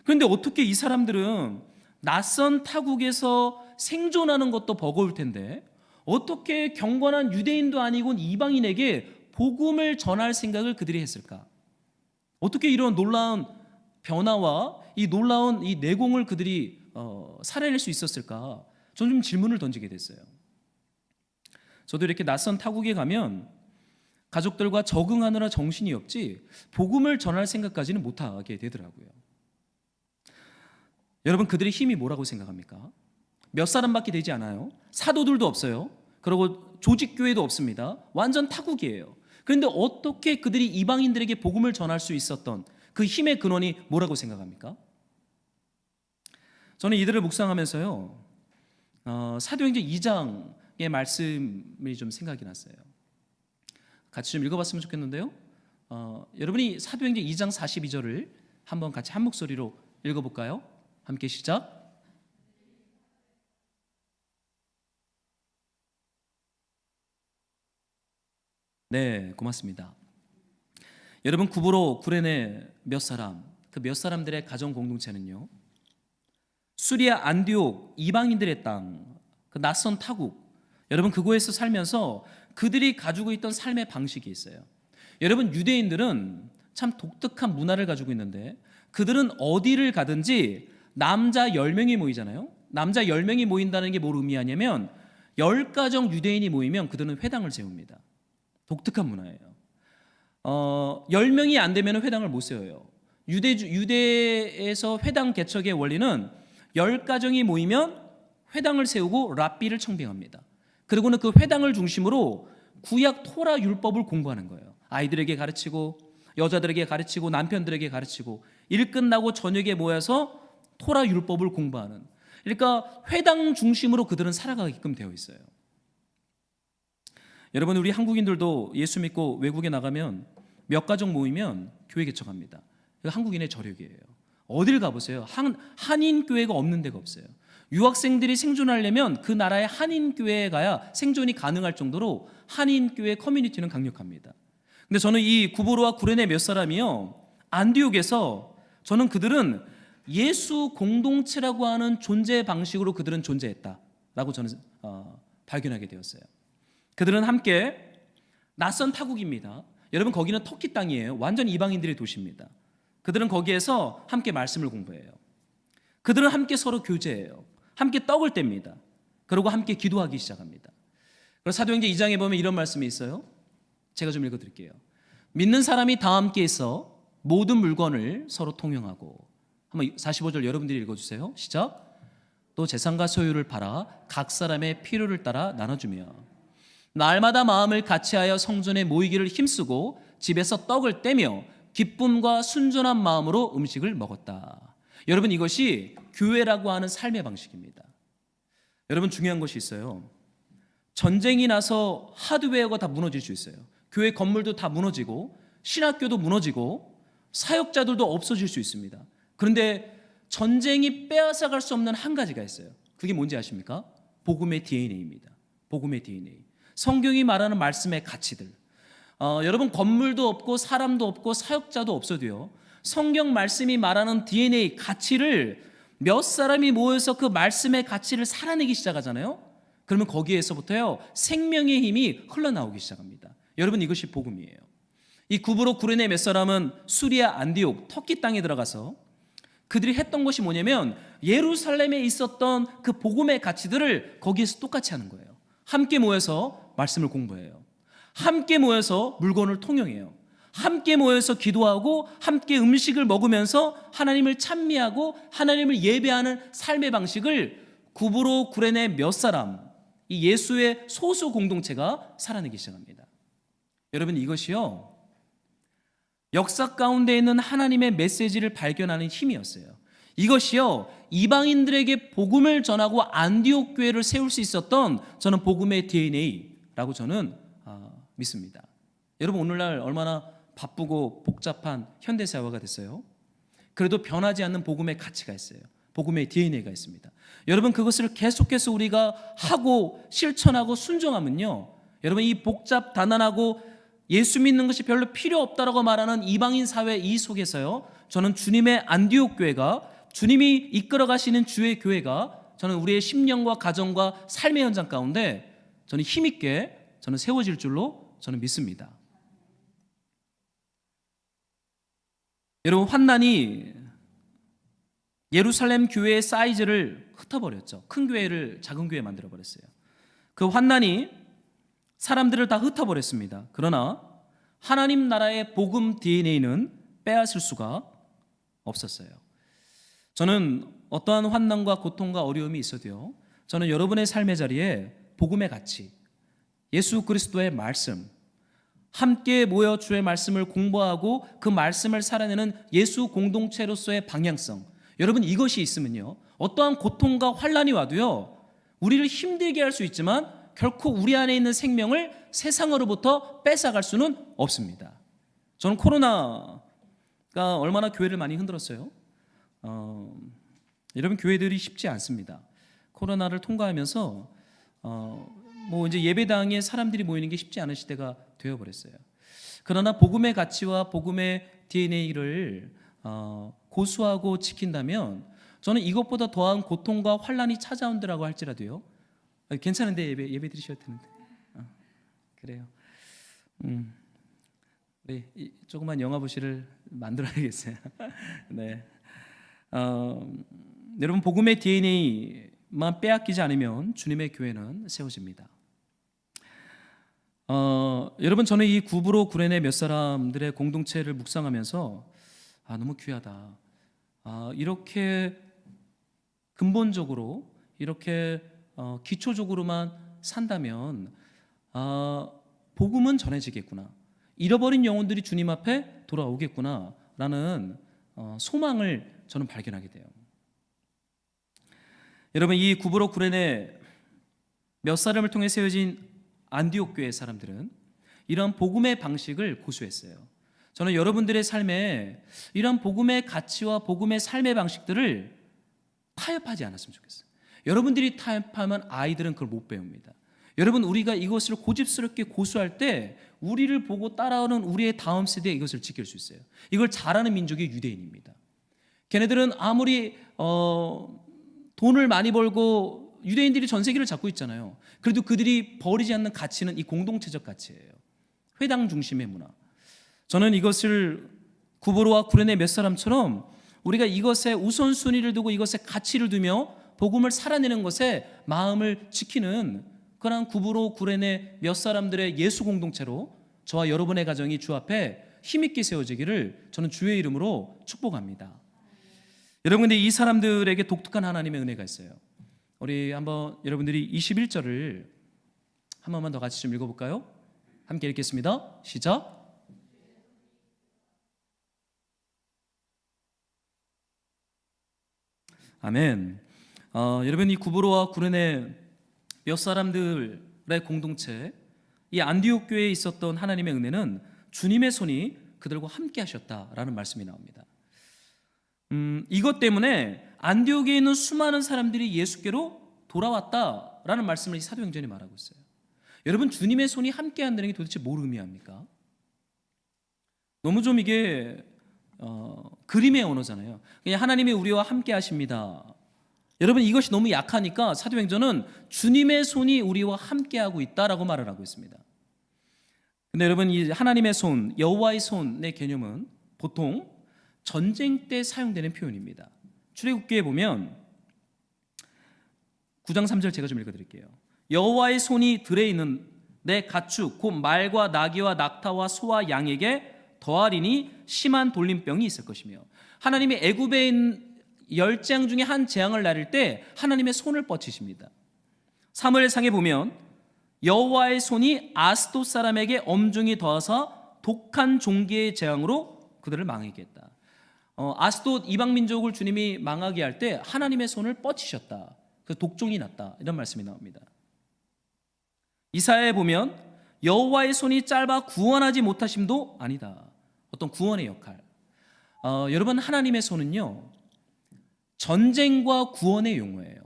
그런데 어떻게 이 사람들은 낯선 타국에서 생존하는 것도 버거울 텐데 어떻게 경건한 유대인도 아니고 이방인에게 복음을 전할 생각을 그들이 했을까? 어떻게 이런 놀라운 변화와 이 놀라운 이 내공을 그들이 살아낼 수 있었을까? 저는 좀 질문을 던지게 됐어요. 저도 이렇게 낯선 타국에 가면 가족들과 적응하느라 정신이 없지 복음을 전할 생각까지는 못하게 되더라고요. 여러분, 그들의 힘이 뭐라고 생각합니까? 몇 사람밖에 되지 않아요. 사도들도 없어요. 그리고 조직교회도 없습니다. 완전 타국이에요. 그런데 어떻게 그들이 이방인들에게 복음을 전할 수 있었던 그 힘의 근원이 뭐라고 생각합니까? 저는 이들을 묵상하면서요, 사도행전 2장의 말씀이 좀 생각이 났어요. 같이 좀 읽어봤으면 좋겠는데요. 여러분이 사도행전 2장 42절을 한번 같이 한 목소리로 읽어볼까요? 함께 시작. 네, 고맙습니다. 여러분, 구브로 구레네 몇 사람, 그 몇 사람들의 가정 공동체는요, 수리아 안디옥 이방인들의 땅, 그 낯선 타국, 여러분 그곳에서 살면서 그들이 가지고 있던 삶의 방식이 있어요. 여러분, 유대인들은 참 독특한 문화를 가지고 있는데 그들은 어디를 가든지 남자 10명이 모이잖아요. 남자 10명이 모인다는 게 뭘 의미하냐면 10가정 유대인이 모이면 그들은 회당을 세웁니다. 독특한 문화예요. 10명이 안 되면 회당을 못 세워요. 유대에서 회당 개척의 원리는 10가정이 모이면 회당을 세우고 랍비를 청빙합니다. 그리고는 그 회당을 중심으로 구약 토라 율법을 공부하는 거예요. 아이들에게 가르치고 여자들에게 가르치고 남편들에게 가르치고 일 끝나고 저녁에 모여서 토라 율법을 공부하는, 그러니까 회당 중심으로 그들은 살아가게끔 되어 있어요. 여러분, 우리 한국인들도 예수 믿고 외국에 나가면 몇 가정 모이면 교회 개척합니다. 이거 한국인의 저력이에요. 어딜 가보세요. 한인 교회가 없는 데가 없어요. 유학생들이 생존하려면 그 나라의 한인 교회에 가야 생존이 가능할 정도로 한인 교회 커뮤니티는 강력합니다. 근데 저는 이 구브로와 구레네 몇 사람이요, 안디옥에서 저는 그들은 예수 공동체라고 하는 존재 방식으로 그들은 존재했다라고 저는 발견하게 되었어요. 그들은 함께 낯선 타국입니다. 여러분, 거기는 터키 땅이에요. 완전 이방인들의 도시입니다. 그들은 거기에서 함께 말씀을 공부해요. 그들은 함께 서로 교제해요. 함께 떡을 뗍니다. 그리고 함께 기도하기 시작합니다. 그래서 사도행전 2장에 보면 이런 말씀이 있어요. 제가 좀 읽어드릴게요. 믿는 사람이 다 함께 있어 모든 물건을 서로 통용하고, 한번 45절 여러분들이 읽어주세요. 시작. 또 재산과 소유를 팔아 각 사람의 필요를 따라 나눠주며 날마다 마음을 같이하여 성전에 모이기를 힘쓰고 집에서 떡을 떼며 기쁨과 순전한 마음으로 음식을 먹었다. 여러분, 이것이 교회라고 하는 삶의 방식입니다. 여러분, 중요한 것이 있어요. 전쟁이 나서 하드웨어가 다 무너질 수 있어요. 교회 건물도 다 무너지고 신학교도 무너지고 사역자들도 없어질 수 있습니다. 그런데 전쟁이 빼앗아갈 수 없는 한 가지가 있어요. 그게 뭔지 아십니까? 복음의 DNA입니다. 복음의 DNA. 성경이 말하는 말씀의 가치들. 여러분, 건물도 없고 사람도 없고 사역자도 없어도요, 성경 말씀이 말하는 DNA 가치를 몇 사람이 모여서 그 말씀의 가치를 살아내기 시작하잖아요. 그러면 거기에서부터요, 생명의 힘이 흘러나오기 시작합니다. 여러분, 이것이 복음이에요. 이 구브로 구레네 몇 사람은 수리아 안디옥 터키 땅에 들어가서 그들이 했던 것이 뭐냐면 예루살렘에 있었던 그 복음의 가치들을 거기에서 똑같이 하는 거예요. 함께 모여서 말씀을 공부해요. 함께 모여서 물건을 통용해요. 함께 모여서 기도하고 함께 음식을 먹으면서 하나님을 찬미하고 하나님을 예배하는 삶의 방식을 구브로 구레네 몇 사람, 이 예수의 소수 공동체가 살아내기 시작합니다. 여러분, 이것이요, 역사 가운데 있는 하나님의 메시지를 발견하는 힘이었어요. 이것이요 이방인들에게 복음을 전하고 안디옥 교회를 세울 수 있었던 저는 복음의 DNA라고 저는 믿습니다. 여러분 오늘날 얼마나 바쁘고 복잡한 현대사회가 됐어요. 그래도 변하지 않는 복음의 가치가 있어요. 복음의 DNA가 있습니다. 여러분 그것을 계속해서 우리가 하고 실천하고 순종하면요 여러분 이 복잡 단단하고 예수 믿는 것이 별로 필요 없다라고 말하는 이방인 사회 이 속에서요 저는 주님의 안디옥 교회가 주님이 이끌어 가시는 주의 교회가 저는 우리의 심령과 가정과 삶의 현장 가운데 저는 힘있게 저는 세워질 줄로 저는 믿습니다. 여러분 환난이 예루살렘 교회의 사이즈를 흩어버렸죠. 큰 교회를 작은 교회 만들어버렸어요. 그 환난이 사람들을 다 흩어버렸습니다. 그러나 하나님 나라의 복음 DNA는 빼앗을 수가 없었어요. 저는 어떠한 환난과 고통과 어려움이 있어도요 저는 여러분의 삶의 자리에 복음의 가치, 예수 그리스도의 말씀, 함께 모여 주의 말씀을 공부하고 그 말씀을 살아내는 예수 공동체로서의 방향성, 여러분 이것이 있으면요 어떠한 고통과 환난이 와도요 우리를 힘들게 할 수 있지만 결코 우리 안에 있는 생명을 세상으로부터 뺏어갈 수는 없습니다. 저는 코로나가 얼마나 교회를 많이 흔들었어요. 여러분 교회들이 쉽지 않습니다. 코로나를 통과하면서 뭐 이제 예배당에 사람들이 모이는 게 쉽지 않은 시대가 되어버렸어요. 그러나 복음의 가치와 복음의 DNA를 고수하고 지킨다면 저는 이것보다 더한 고통과 환난이 찾아온다라고 할지라도요 괜찮은데 예배 드리셔도 되는데 그래요. 네, 조그만 영화부시를 만들어야겠어요. 네. 여러분 복음의 DNA만 빼앗기지 않으면 주님의 교회는 세워집니다. 여러분 저는 이 구브로 구레네 몇 사람들의 공동체를 묵상하면서 너무 귀하다. 이렇게 근본적으로 이렇게 기초적으로만 산다면 복음은 전해지겠구나. 잃어버린 영혼들이 주님 앞에 돌아오겠구나 라는 소망을 저는 발견하게 돼요. 여러분 이 구브로 구레네 몇 사람을 통해 세워진 안디옥 교회 사람들은 이런 복음의 방식을 고수했어요. 저는 여러분들의 삶에 이런 복음의 가치와 복음의 삶의 방식들을 타협하지 않았으면 좋겠어요. 여러분들이 타협하면 아이들은 그걸 못 배웁니다. 여러분 우리가 이것을 고집스럽게 고수할 때 우리를 보고 따라오는 우리의 다음 세대에 이것을 지킬 수 있어요. 이걸 잘하는 민족이 유대인입니다. 걔네들은 아무리 돈을 많이 벌고 유대인들이 전 세계를 잡고 있잖아요. 그래도 그들이 버리지 않는 가치는 이 공동체적 가치예요. 회당 중심의 문화. 저는 이것을 구브로와 구레네 몇 사람처럼 우리가 이것에 우선순위를 두고 이것에 가치를 두며 복음을 살아내는 것에 마음을 지키는 그런 구브로 구레네 몇 사람들의 예수 공동체로 저와 여러분의 가정이 주 앞에 힘있게 세워지기를 저는 주의 이름으로 축복합니다. 여러분 근데 이 사람들에게 독특한 하나님의 은혜가 있어요. 우리 한번 여러분들이 21절을 한 번만 더 같이 좀 읽어볼까요? 함께 읽겠습니다. 시작. 아멘. 여러분 이 구브로와 구레네 몇 사람들의 공동체 이 안디옥 교회에 있었던 하나님의 은혜는 주님의 손이 그들과 함께 하셨다라는 말씀이 나옵니다. 이것 때문에 안디옥에 있는 수많은 사람들이 예수께로 돌아왔다라는 말씀을 이 사도행전이 말하고 있어요. 여러분 주님의 손이 함께 한다는 게 도대체 뭘 의미합니까? 너무 좀 이게 그림의 언어잖아요. 그냥 하나님이 우리와 함께 하십니다. 여러분 이것이 너무 약하니까 사도행전은 주님의 손이 우리와 함께하고 있다라고 말을 하고 있습니다. 근데 여러분 이 하나님의 손, 여호와의 손의 개념은 보통 전쟁 때 사용되는 표현입니다. 출애굽기에 보면 9장 3절 제가 좀 읽어드릴게요. 여호와의 손이 들에 있는 내 가축 곧 말과 나귀와 낙타와 소와 양에게 더하리니 심한 돌림병이 있을 것이며 하나님이 애굽에 있는 10재앙 중에 한 재앙을 나릴 때 하나님의 손을 뻗치십니다. 사무엘상에 보면 여호와의 손이 아스돗 사람에게 엄중히 더하사 독한 종기의 재앙으로 그들을 망하게 했다. 아스돗 이방 민족을 주님이 망하게 할 때 하나님의 손을 뻗치셨다. 그 독종이 났다. 이런 말씀이 나옵니다. 이사야에 보면 여호와의 손이 짧아 구원하지 못하심도 아니다. 어떤 구원의 역할. 여러분, 하나님의 손은요, 전쟁과 구원의 용어예요.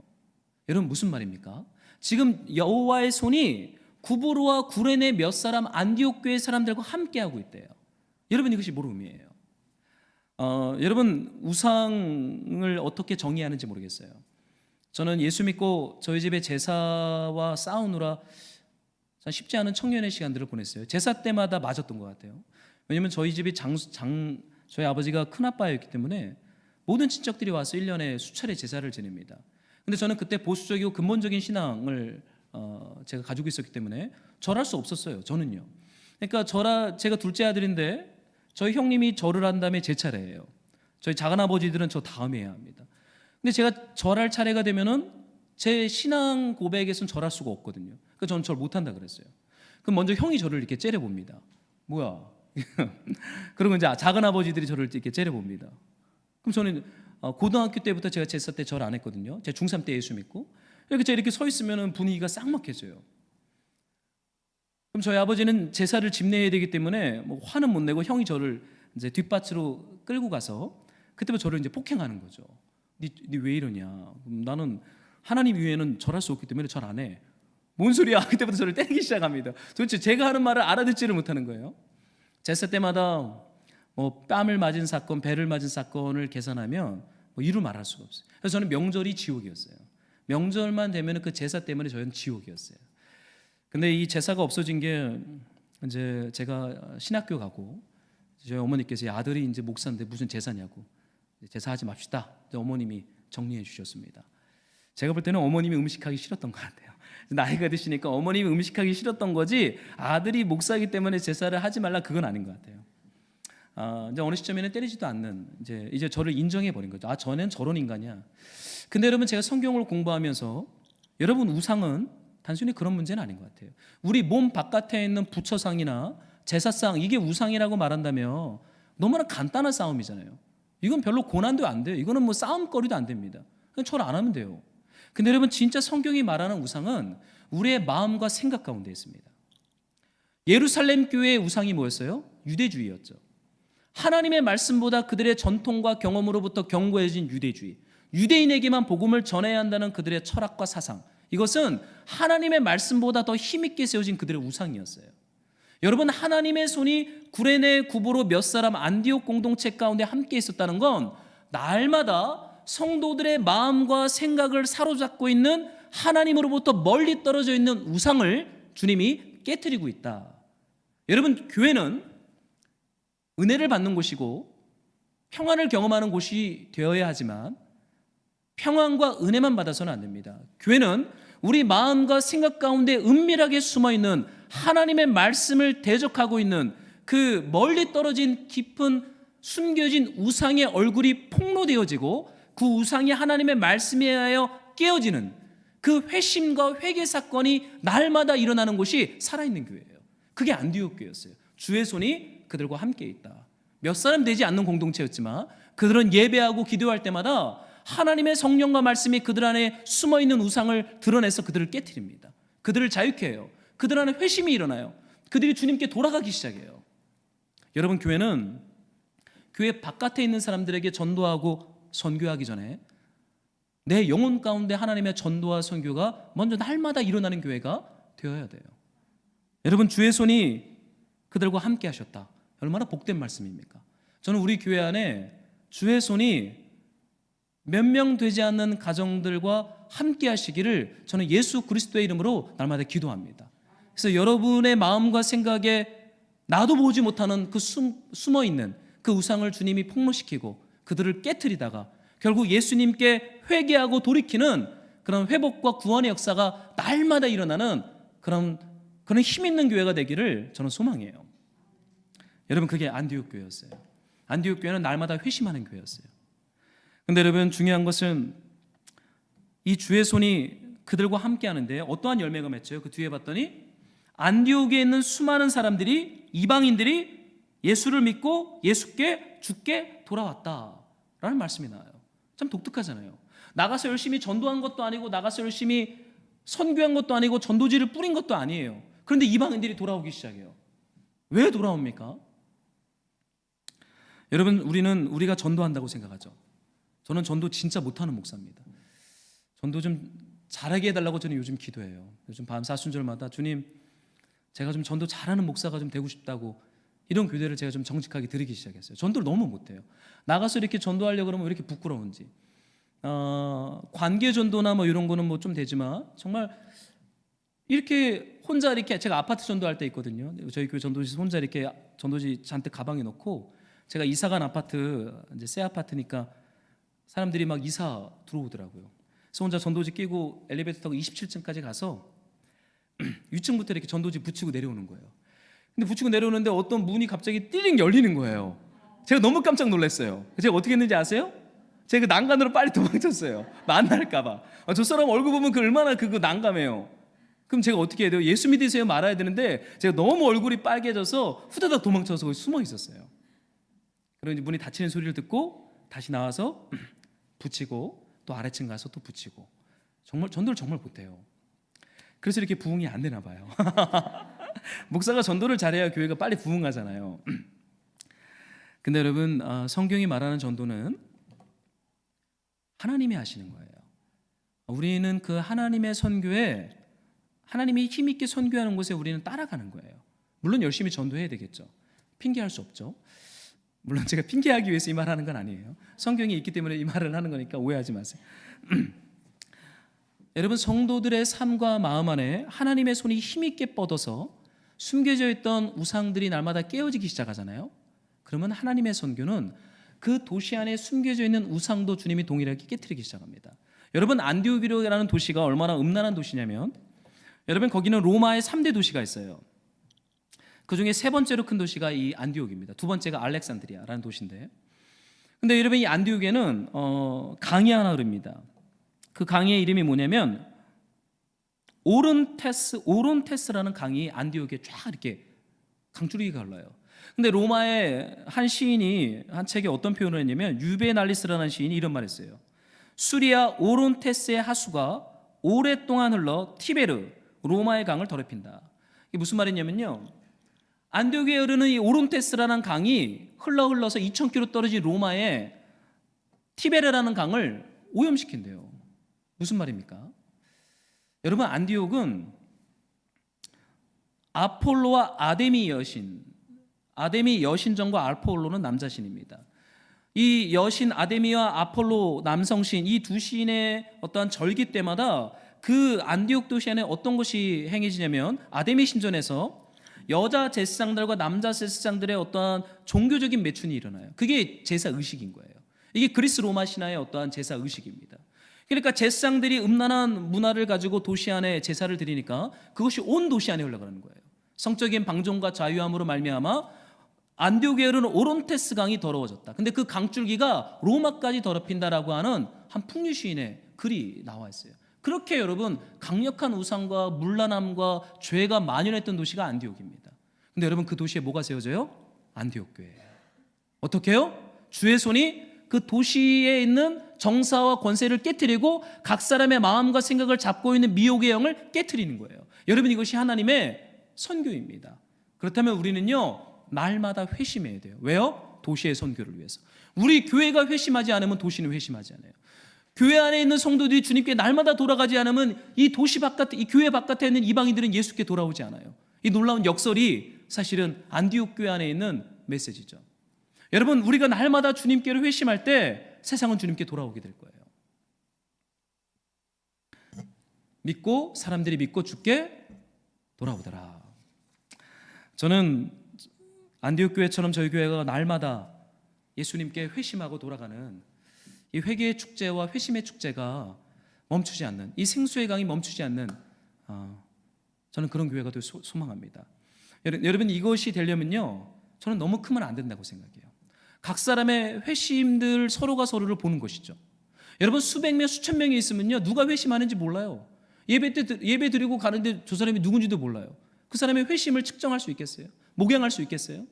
여러분, 무슨 말입니까? 지금 여호와의 손이 구브로와 구레네 몇 사람 안디옥 교회 사람들과 함께하고 있대요. 여러분, 이것이 뭘 의미해요? 여러분, 우상을 어떻게 정의하는지 모르겠어요. 저는 예수 믿고 저희 집에 제사와 싸우느라 쉽지 않은 청년의 시간들을 보냈어요. 제사 때마다 맞았던 것 같아요. 왜냐하면 저희 집이 저희 아버지가 큰아빠였기 때문에 모든 친척들이 와서 1년에 수차례 제사를 지냅니다. 근데 저는 그때 보수적이고 근본적인 신앙을 제가 가지고 있었기 때문에 절할 수 없었어요. 저는요. 그러니까 제가 둘째 아들인데 저희 형님이 절을 한 다음에 제 차례예요. 저희 작은아버지들은 저 다음에 해야 합니다. 근데 제가 절할 차례가 되면은 제 신앙 고백에서는 절할 수가 없거든요. 그래서 저는 절 못한다 그랬어요. 그럼 먼저 형이 저를 이렇게 째려봅니다. 뭐야? 그리고 이제 작은아버지들이 저를 이렇게 째려봅니다. 그럼 저는 고등학교 때부터 제가 제사 때 절 안 했거든요. 제가 중3 때 예수 믿고 제가 이렇게 서 있으면 분위기가 싹 막혀져요. 그럼 저희 아버지는 제사를 집내야 되기 때문에 뭐 화는 못 내고 형이 저를 이제 뒷밭으로 끌고 가서 그때부터 저를 이제 폭행하는 거죠. 네 왜 이러냐? 나는 하나님 위에는 절할 수 없기 때문에 절 안 해. 뭔 소리야? 그때부터 저를 때리기 시작합니다. 도대체 제가 하는 말을 알아듣지를 못하는 거예요. 제사 때마다 뭐 뺨을 맞은 사건, 배를 맞은 사건을 계산하면 뭐 이루 말할 수가 없어요. 그래서 저는 명절이 지옥이었어요. 명절만 되면 그 제사 때문에 저는 지옥이었어요. 근데 이 제사가 없어진 게 이제 제가 신학교 가고 저희 어머니께서 아들이 이제 목사인데 무슨 제사냐고, 제사하지 맙시다. 어머님이 정리해 주셨습니다. 제가 볼 때는 어머님이 음식하기 싫었던 것 같아요. 나이가 드시니까 어머님이 음식하기 싫었던 거지 아들이 목사이기 때문에 제사를 하지 말라 그건 아닌 것 같아요. 이제 어느 시점에는 때리지도 않는 이제 저를 인정해 버린 거죠. 저는 저런 인간이야. 근데 여러분, 제가 성경을 공부하면서 여러분, 우상은 단순히 그런 문제는 아닌 것 같아요. 우리 몸 바깥에 있는 부처상이나 제사상, 이게 우상이라고 말한다면 너무나 간단한 싸움이잖아요. 이건 별로 고난도 안 돼요. 이거는 뭐 싸움거리도 안 됩니다. 그냥 절 안 하면 돼요. 근데 여러분, 진짜 성경이 말하는 우상은 우리의 마음과 생각 가운데 있습니다. 예루살렘 교회의 우상이 뭐였어요? 유대주의였죠. 하나님의 말씀보다 그들의 전통과 경험으로부터 견고해진 유대주의, 유대인에게만 복음을 전해야 한다는 그들의 철학과 사상, 이것은 하나님의 말씀보다 더 힘있게 세워진 그들의 우상이었어요. 여러분, 하나님의 손이 구레네, 구브로 몇 사람 안디옥 공동체 가운데 함께 있었다는 건 날마다 성도들의 마음과 생각을 사로잡고 있는 하나님으로부터 멀리 떨어져 있는 우상을 주님이 깨트리고 있다. 여러분, 교회는 은혜를 받는 곳이고 평안을 경험하는 곳이 되어야 하지만 평안과 은혜만 받아서는 안 됩니다. 교회는 우리 마음과 생각 가운데 은밀하게 숨어있는 하나님의 말씀을 대적하고 있는 그 멀리 떨어진 깊은 숨겨진 우상의 얼굴이 폭로되어지고 그 우상이 하나님의 말씀에 의하여 깨어지는 그 회심과 회개 사건이 날마다 일어나는 곳이 살아있는 교회예요. 그게 안디옥 교회였어요. 주의 손이 그들과 함께 있다. 몇 사람 되지 않는 공동체였지만 그들은 예배하고 기도할 때마다 하나님의 성령과 말씀이 그들 안에 숨어있는 우상을 드러내서 그들을 깨트립니다. 그들을 자유케 해요. 그들 안에 회심이 일어나요. 그들이 주님께 돌아가기 시작해요. 여러분, 교회는 교회 바깥에 있는 사람들에게 전도하고 선교하기 전에 내 영혼 가운데 하나님의 전도와 선교가 먼저 날마다 일어나는 교회가 되어야 돼요. 여러분, 주의 손이 그들과 함께 하셨다. 얼마나 복된 말씀입니까? 저는 우리 교회 안에 주의 손이 몇 명 되지 않는 가정들과 함께 하시기를 저는 예수 그리스도의 이름으로 날마다 기도합니다. 그래서 여러분의 마음과 생각에 나도 보지 못하는 그 숨어있는 그 우상을 주님이 폭로시키고 그들을 깨트리다가 결국 예수님께 회개하고 돌이키는 그런 회복과 구원의 역사가 날마다 일어나는 그런 힘 있는 교회가 되기를 저는 소망해요. 여러분, 그게 안디옥 교회였어요. 안디옥 교회는 날마다 회심하는 교회였어요. 근데 여러분, 중요한 것은 이 주의 손이 그들과 함께 하는데 어떠한 열매가 맺혀요? 그 뒤에 봤더니 안디옥에 있는 수많은 사람들이, 이방인들이 예수를 믿고 예수께 죽게 돌아왔다. 라는 말씀이 나와요. 참 독특하잖아요. 나가서 열심히 전도한 것도 아니고 나가서 열심히 선교한 것도 아니고 전도지를 뿌린 것도 아니에요. 그런데 이방인들이 돌아오기 시작해요. 왜 돌아옵니까? 여러분, 우리가 전도한다고 생각하죠. 저는 전도 진짜 못하는 목사입니다. 전도 좀 잘하게 해달라고 저는 요즘 기도해요. 요즘 밤 사순절마다 주님, 제가 좀 전도 잘하는 목사가 좀 되고 싶다고 이런 기도를 제가 좀 정직하게 드리기 시작했어요. 전도를 너무 못해요. 나가서 이렇게 전도하려고 그러면 왜 이렇게 부끄러운지. 관계 전도나 뭐 이런 거는 뭐 좀 되지만 정말 이렇게 혼자 이렇게 제가 아파트 전도할 때 있거든요. 저희 교회 전도지 혼자 이렇게 전도지 잔뜩 가방에 넣고 제가 이사간 아파트 이제 새 아파트니까 사람들이 막 이사 들어오더라고요. 그래서 혼자 전도지 끼고 엘리베이터 타고 27층까지 가서 위층부터 이렇게 전도지 붙이고 내려오는 거예요. 근데 붙이고 내려오는데 어떤 문이 갑자기 띠링 열리는 거예요. 제가 너무 깜짝 놀랐어요. 제가 어떻게 했는지 아세요? 제가 그 난간으로 빨리 도망쳤어요. 만날까봐. 저 사람 얼굴 보면 그 얼마나 그거 난감해요. 그럼 제가 어떻게 해야 돼요? 예수 믿으세요 말아야 되는데 제가 너무 얼굴이 빨개져서 후다닥 도망쳐서 거기 숨어 있었어요. 그러고 문이 닫히는 소리를 듣고 다시 나와서 붙이고 또 아래층 가서 또 붙이고. 정말 전도를 정말 못해요. 그래서 이렇게 부흥이 안 되나 봐요. 목사가 전도를 잘해야 교회가 빨리 부흥하잖아요. 근데 여러분, 성경이 말하는 전도는 하나님이 하시는 거예요. 우리는 그 하나님의 선교에, 하나님이 힘있게 선교하는 곳에 우리는 따라가는 거예요. 물론 열심히 전도해야 되겠죠. 핑계할 수 없죠. 물론 제가 핑계하기 위해서 이 말하는 건 아니에요. 성경이 있기 때문에 이 말을 하는 거니까 오해하지 마세요. 여러분, 성도들의 삶과 마음 안에 하나님의 손이 힘있게 뻗어서 숨겨져 있던 우상들이 날마다 깨어지기 시작하잖아요. 그러면 하나님의 선교는 그 도시 안에 숨겨져 있는 우상도 주님이 동일하게 깨트리기 시작합니다. 여러분, 안디오키라는 도시가 얼마나 음란한 도시냐면, 여러분, 거기는 로마의 3대 도시가 있어요. 그 중에 세 번째로 큰 도시가 이 안디옥입니다. 두 번째가 알렉산드리아라는 도시인데, 근데 여러분, 이 안디옥에는 강이 하나 흐릅니다. 그 강의 이름이 뭐냐면 오론테스라는 강이 안디옥에 쫙 이렇게 강줄기가 흘러요. 근데 로마의 한 시인이 한 책에 어떤 표현을 했냐면, 유베날리스라는 시인이 이런 말을 했어요. 수리아 오론테스의 하수가 오랫동안 흘러 티베르, 로마의 강을 더럽힌다. 이게 무슨 말이냐면요, 안디옥에 흐르는 이 오론테스라는 강이 흘러서 2000km 떨어진 로마의 티베르라는 강을 오염시킨대요. 무슨 말입니까? 여러분, 안디옥은 아폴로와 아데미 여신전과 아폴로는 남자신입니다. 이 여신 아데미와 아폴로 남성신, 이 두 신의 어떠한 절기 때마다 그 안디옥 도시 안에 어떤 것이 행해지냐면, 아데미 신전에서 여자 제사장들과 남자 제사장들의 어떠한 종교적인 매춘이 일어나요. 그게 제사 의식인 거예요. 이게 그리스 로마 신화의 어떠한 제사 의식입니다. 그러니까 제사장들이 음란한 문화를 가지고 도시 안에 제사를 드리니까 그것이 온 도시 안에 흘러가는 거예요. 성적인 방종과 자유함으로 말미암아 안디옥에 흐르는 오론테스 강이 더러워졌다. 근데 그 강줄기가 로마까지 더럽힌다라고 하는 한 풍류 시인의 글이 나와 있어요. 그렇게 여러분, 강력한 우상과 문란함과 죄가 만연했던 도시가 안디옥입니다. 근데 여러분, 그 도시에 뭐가 세워져요? 안디옥 교회예요. 어떻게 해요? 주의 손이 그 도시에 있는 정사와 권세를 깨트리고 각 사람의 마음과 생각을 잡고 있는 미혹의 영을 깨트리는 거예요. 여러분, 이것이 하나님의 선교입니다. 그렇다면 우리는요, 날마다 회심해야 돼요. 왜요? 도시의 선교를 위해서. 우리 교회가 회심하지 않으면 도시는 회심하지 않아요. 교회 안에 있는 성도들이 주님께 날마다 돌아가지 않으면 이 도시 바깥에, 이 교회 바깥에 있는 이방인들은 예수께 돌아오지 않아요. 이 놀라운 역설이 사실은 안디옥 교회 안에 있는 메시지죠. 여러분, 우리가 날마다 주님께로 회심할 때 세상은 주님께 돌아오게 될 거예요. 믿고, 사람들이 믿고 주께 돌아오더라. 저는 안디옥 교회처럼 저희 교회가 날마다 예수님께 회심하고 돌아가는 이 회개의 축제와 회심의 축제가 멈추지 않는, 이 생수의 강이 멈추지 않는, 저는 그런 교회가 더 소망합니다. 여러분, 이것이 되려면요, 저는 너무 크면 안 된다고 생각해요. 각 사람의 회심들 서로가 서로를 보는 것이죠. 여러분, 수백 명, 수천 명이 있으면요, 누가 회심하는지 몰라요. 예배 드리고 가는데 저 사람이 누군지도 몰라요. 그 사람의 회심을 측정할 수 있겠어요? 목양할 수 있겠어요?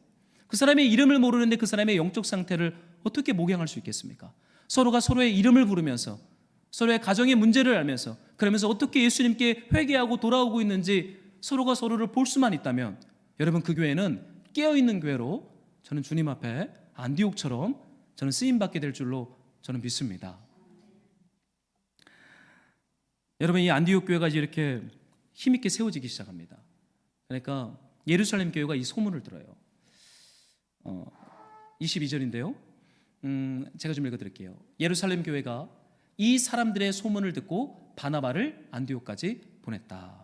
그 사람의 이름을 모르는데 그 사람의 영적 상태를 어떻게 목양할 수 있겠습니까? 서로가 서로의 이름을 부르면서 서로의 가정의 문제를 알면서 그러면서 어떻게 예수님께 회개하고 돌아오고 있는지 서로가 서로를 볼 수만 있다면 여러분 그 교회는 깨어있는 교회로 저는 주님 앞에 안디옥처럼 저는 쓰임받게 될 줄로 저는 믿습니다. 여러분 이 안디옥 교회가 이렇게 힘있게 세워지기 시작합니다. 그러니까 예루살렘 교회가 이 소문을 들어요. 22절인데요. 제가 좀 읽어드릴게요. 예루살렘 교회가 이 사람들의 소문을 듣고 바나바를 안디옥까지 보냈다.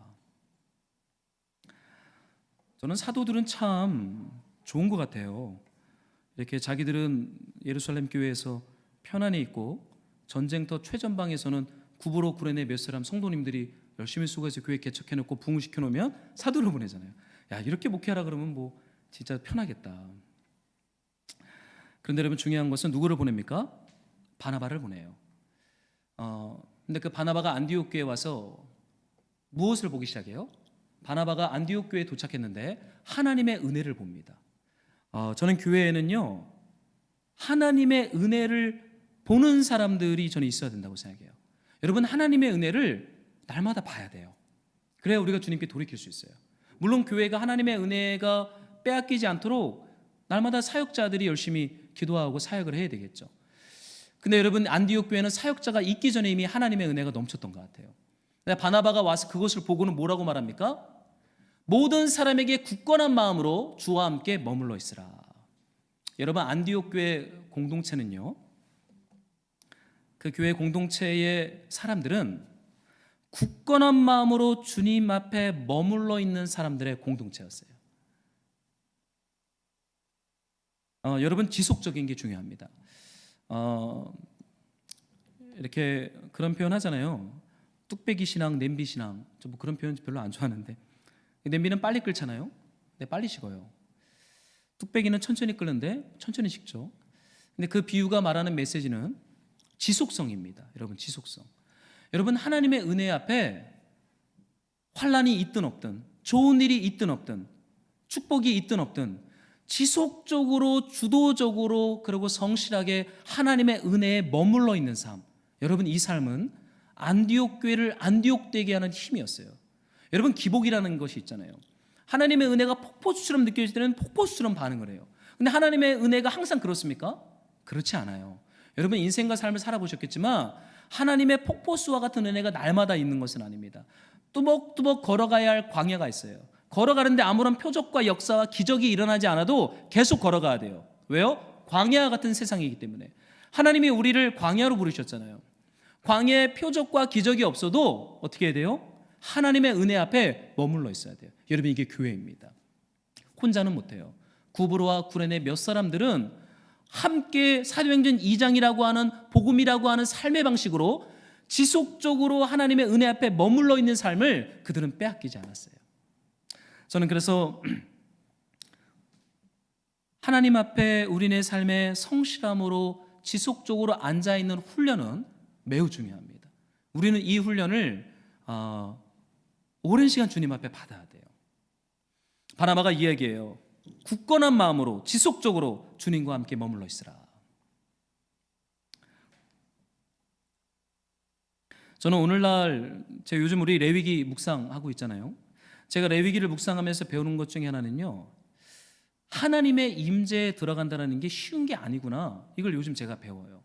저는 사도들은 참 좋은 것 같아요. 이렇게 자기들은 예루살렘 교회에서 편안히 있고 전쟁터 최전방에서는 구보로 구레네 몇 사람 성도님들이 열심히 수고해서 교회 개척해놓고 부흥시켜놓으면 사도를 보내잖아요. 야 이렇게 목회하라 그러면 뭐 진짜 편하겠다. 그런데 여러분 중요한 것은 누구를 보냅니까? 바나바를 보내요. 근데 그 바나바가 안디옥 교회에 와서 무엇을 보기 시작해요? 바나바가 안디옥 교회에 도착했는데 하나님의 은혜를 봅니다. 저는 교회에는요 하나님의 은혜를 보는 사람들이 저는 있어야 된다고 생각해요. 여러분 하나님의 은혜를 날마다 봐야 돼요. 그래야 우리가 주님께 돌이킬 수 있어요. 물론 교회가 하나님의 은혜가 빼앗기지 않도록 날마다 사역자들이 열심히 기도하고 사역을 해야 되겠죠. 근데 여러분 안디옥 교회는 사역자가 있기 전에 이미 하나님의 은혜가 넘쳤던 것 같아요. 바나바가 와서 그것을 보고는 뭐라고 말합니까? 모든 사람에게 굳건한 마음으로 주와 함께 머물러 있으라. 여러분 안디옥 교회 공동체는요 그 교회 공동체의 사람들은 굳건한 마음으로 주님 앞에 머물러 있는 사람들의 공동체였어요. 여러분 지속적인 게 중요합니다. 이렇게 그런 표현 하잖아요. 뚝배기 신앙, 냄비 신앙. 저 뭐 그런 표현 별로 안 좋아하는데 냄비는 빨리 끓잖아요. 네, 빨리 식어요. 뚝배기는 천천히 끓는데 천천히 식죠. 근데 그 비유가 말하는 메시지는 지속성입니다. 여러분 지속성. 여러분 하나님의 은혜 앞에 환난이 있든 없든 좋은 일이 있든 없든 축복이 있든 없든 지속적으로 주도적으로 그리고 성실하게 하나님의 은혜에 머물러 있는 삶. 여러분 이 삶은 안디옥 교회를 안디옥되게 하는 힘이었어요. 여러분 기복이라는 것이 있잖아요. 하나님의 은혜가 폭포수처럼 느껴질 때는 폭포수처럼 반응을 해요. 근데 하나님의 은혜가 항상 그렇습니까? 그렇지 않아요. 여러분 인생과 삶을 살아보셨겠지만 하나님의 폭포수와 같은 은혜가 날마다 있는 것은 아닙니다. 뚜벅뚜벅 걸어가야 할 광야가 있어요. 걸어가는데 아무런 표적과 역사와 기적이 일어나지 않아도 계속 걸어가야 돼요. 왜요? 광야 같은 세상이기 때문에. 하나님이 우리를 광야로 부르셨잖아요. 광야에 표적과 기적이 없어도 어떻게 해야 돼요? 하나님의 은혜 앞에 머물러 있어야 돼요. 여러분 이게 교회입니다. 혼자는 못해요. 구브로와 구레네 몇 사람들은 함께 사도행전 2장이라고 하는 복음이라고 하는 삶의 방식으로 지속적으로 하나님의 은혜 앞에 머물러 있는 삶을 그들은 빼앗기지 않았어요. 저는 그래서 하나님 앞에 우리네 삶의 성실함으로 지속적으로 앉아있는 훈련은 매우 중요합니다. 우리는 이 훈련을 오랜 시간 주님 앞에 받아야 돼요. 바나바가 이야기해요. 굳건한 마음으로 지속적으로 주님과 함께 머물러 있으라. 저는 오늘날 제가 요즘 우리 레위기 묵상하고 있잖아요. 제가 레위기를 묵상하면서 배우는 것 중에 하나는요, 하나님의 임재에 들어간다는 게 쉬운 게 아니구나. 이걸 요즘 제가 배워요.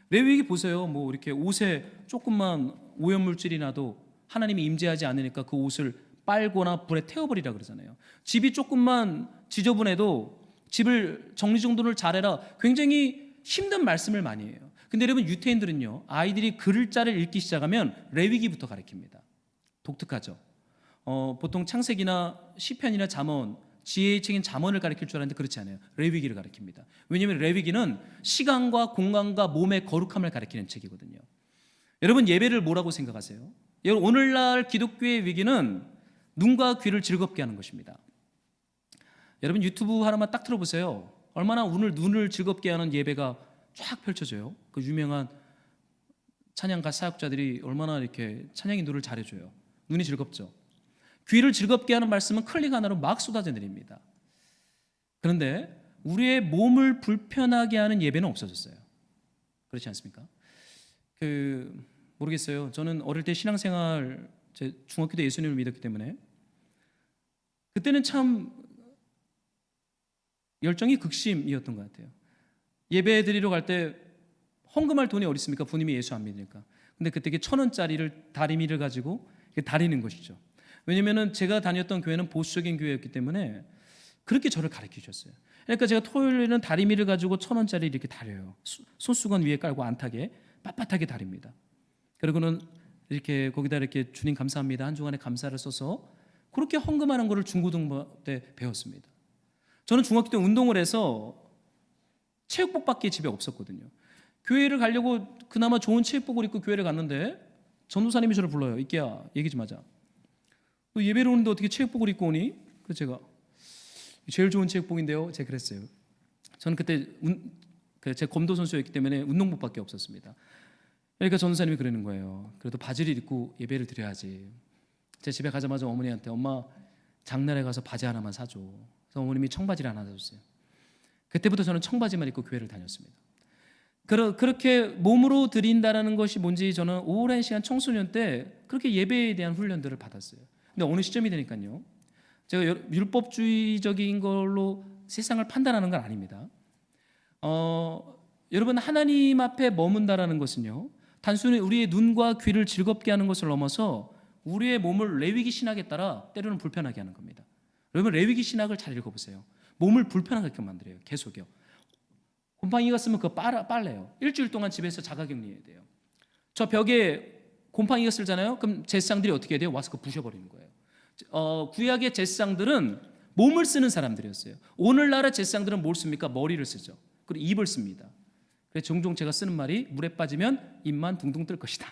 레위기 보세요. 뭐 이렇게 옷에 조금만 오염물질이 나도 하나님이 임재하지 않으니까 그 옷을 빨거나 불에 태워버리라 그러잖아요. 집이 조금만 지저분해도 집을 정리정돈을 잘해라. 굉장히 힘든 말씀을 많이 해요. 근데 여러분 유태인들은요, 아이들이 글자를 읽기 시작하면 레위기부터 가르칩니다. 독특하죠. 보통 창세기나 시편이나 잠언, 지혜의 책인 잠언을 가르칠 줄 알았는데 그렇지 않아요. 레위기를 가르칩니다. 왜냐하면 레위기는 시간과 공간과 몸의 거룩함을 가르치는 책이거든요. 여러분 예배를 뭐라고 생각하세요? 여러분 오늘날 기독교의 위기는 눈과 귀를 즐겁게 하는 것입니다. 여러분 유튜브 하나만 딱 틀어보세요. 얼마나 오늘 눈을 즐겁게 하는 예배가 쫙 펼쳐져요. 그 유명한 찬양가 사역자들이 얼마나 이렇게 찬양 인도를 잘해줘요. 눈이 즐겁죠. 귀를 즐겁게 하는 말씀은 클릭 하나로 막 쏟아져 내립니다. 그런데 우리의 몸을 불편하게 하는 예배는 없어졌어요. 그렇지 않습니까? 모르겠어요. 저는 어릴 때 신앙생활, 제 중학교 때 예수님을 믿었기 때문에 그때는 참 열정이 극심이었던 것 같아요. 예배 드리러 갈 때 헌금할 돈이 어디 있습니까? 부모님이 예수 안 믿으니까. 근데 그때 1,000원짜리를 다리미를 가지고 다리는 것이죠. 왜냐면은 제가 다녔던 교회는 보수적인 교회였기 때문에 그렇게 저를 가르쳐 주셨어요. 그러니까 제가 토요일에는 다리미를 가지고 1,000원짜리 이렇게 다려요. 손수건 위에 깔고 안타게 빳빳하게 다립니다. 그리고는 이렇게 거기다 이렇게 주님 감사합니다 한 주간의 감사를 써서 그렇게 헌금하는 것을 중고등부 때 배웠습니다. 저는 중학교 때 운동을 해서 체육복밖에 집에 없었거든요. 교회를 가려고 그나마 좋은 체육복을 입고 교회를 갔는데 전도사님이 저를 불러요. 이끼야, 얘기 좀 하자. 너 예배를 오는데 어떻게 체육복을 입고 오니? 그래서 제가 제일 좋은 체육복인데요. 제가 그랬어요. 저는 그때 제 검도 선수였기 때문에 운동복밖에 없었습니다. 그러니까 전도사님이 그러는 거예요. 그래도 바지를 입고 예배를 드려야지. 제 집에 가자마자 어머니한테 엄마 장날에 가서 바지 하나만 사줘. 그래서 어머님이 청바지를 하나 사줬어요. 그때부터 저는 청바지만 입고 교회를 다녔습니다. 그렇게 몸으로 드린다라는 것이 뭔지 저는 오랜 시간 청소년 때 그렇게 예배에 대한 훈련들을 받았어요. 근데 어느 시점이 되니까요, 제가 율법주의적인 걸로 세상을 판단하는 건 아닙니다. 여러분, 하나님 앞에 머문다라는 것은요, 단순히 우리의 눈과 귀를 즐겁게 하는 것을 넘어서 우리의 몸을 레위기 신학에 따라 때로는 불편하게 하는 겁니다. 여러분, 레위기 신학을 잘 읽어보세요. 몸을 불편하게 만들어요. 계속요. 곰팡이가 쓰면 그거 빨래요. 일주일 동안 집에서 자가격리해야 돼요. 저 벽에 곰팡이가 쓸잖아요. 그럼 제사장들이 어떻게 해야 돼요? 와서 그거 부셔버리는 거예요. 구약의 제사장들은 몸을 쓰는 사람들이었어요. 오늘날의 제사장들은 뭘 씁니까? 머리를 쓰죠. 그리고 입을 씁니다. 그래서 종종 제가 쓰는 말이 물에 빠지면 입만 둥둥 뜰 것이다.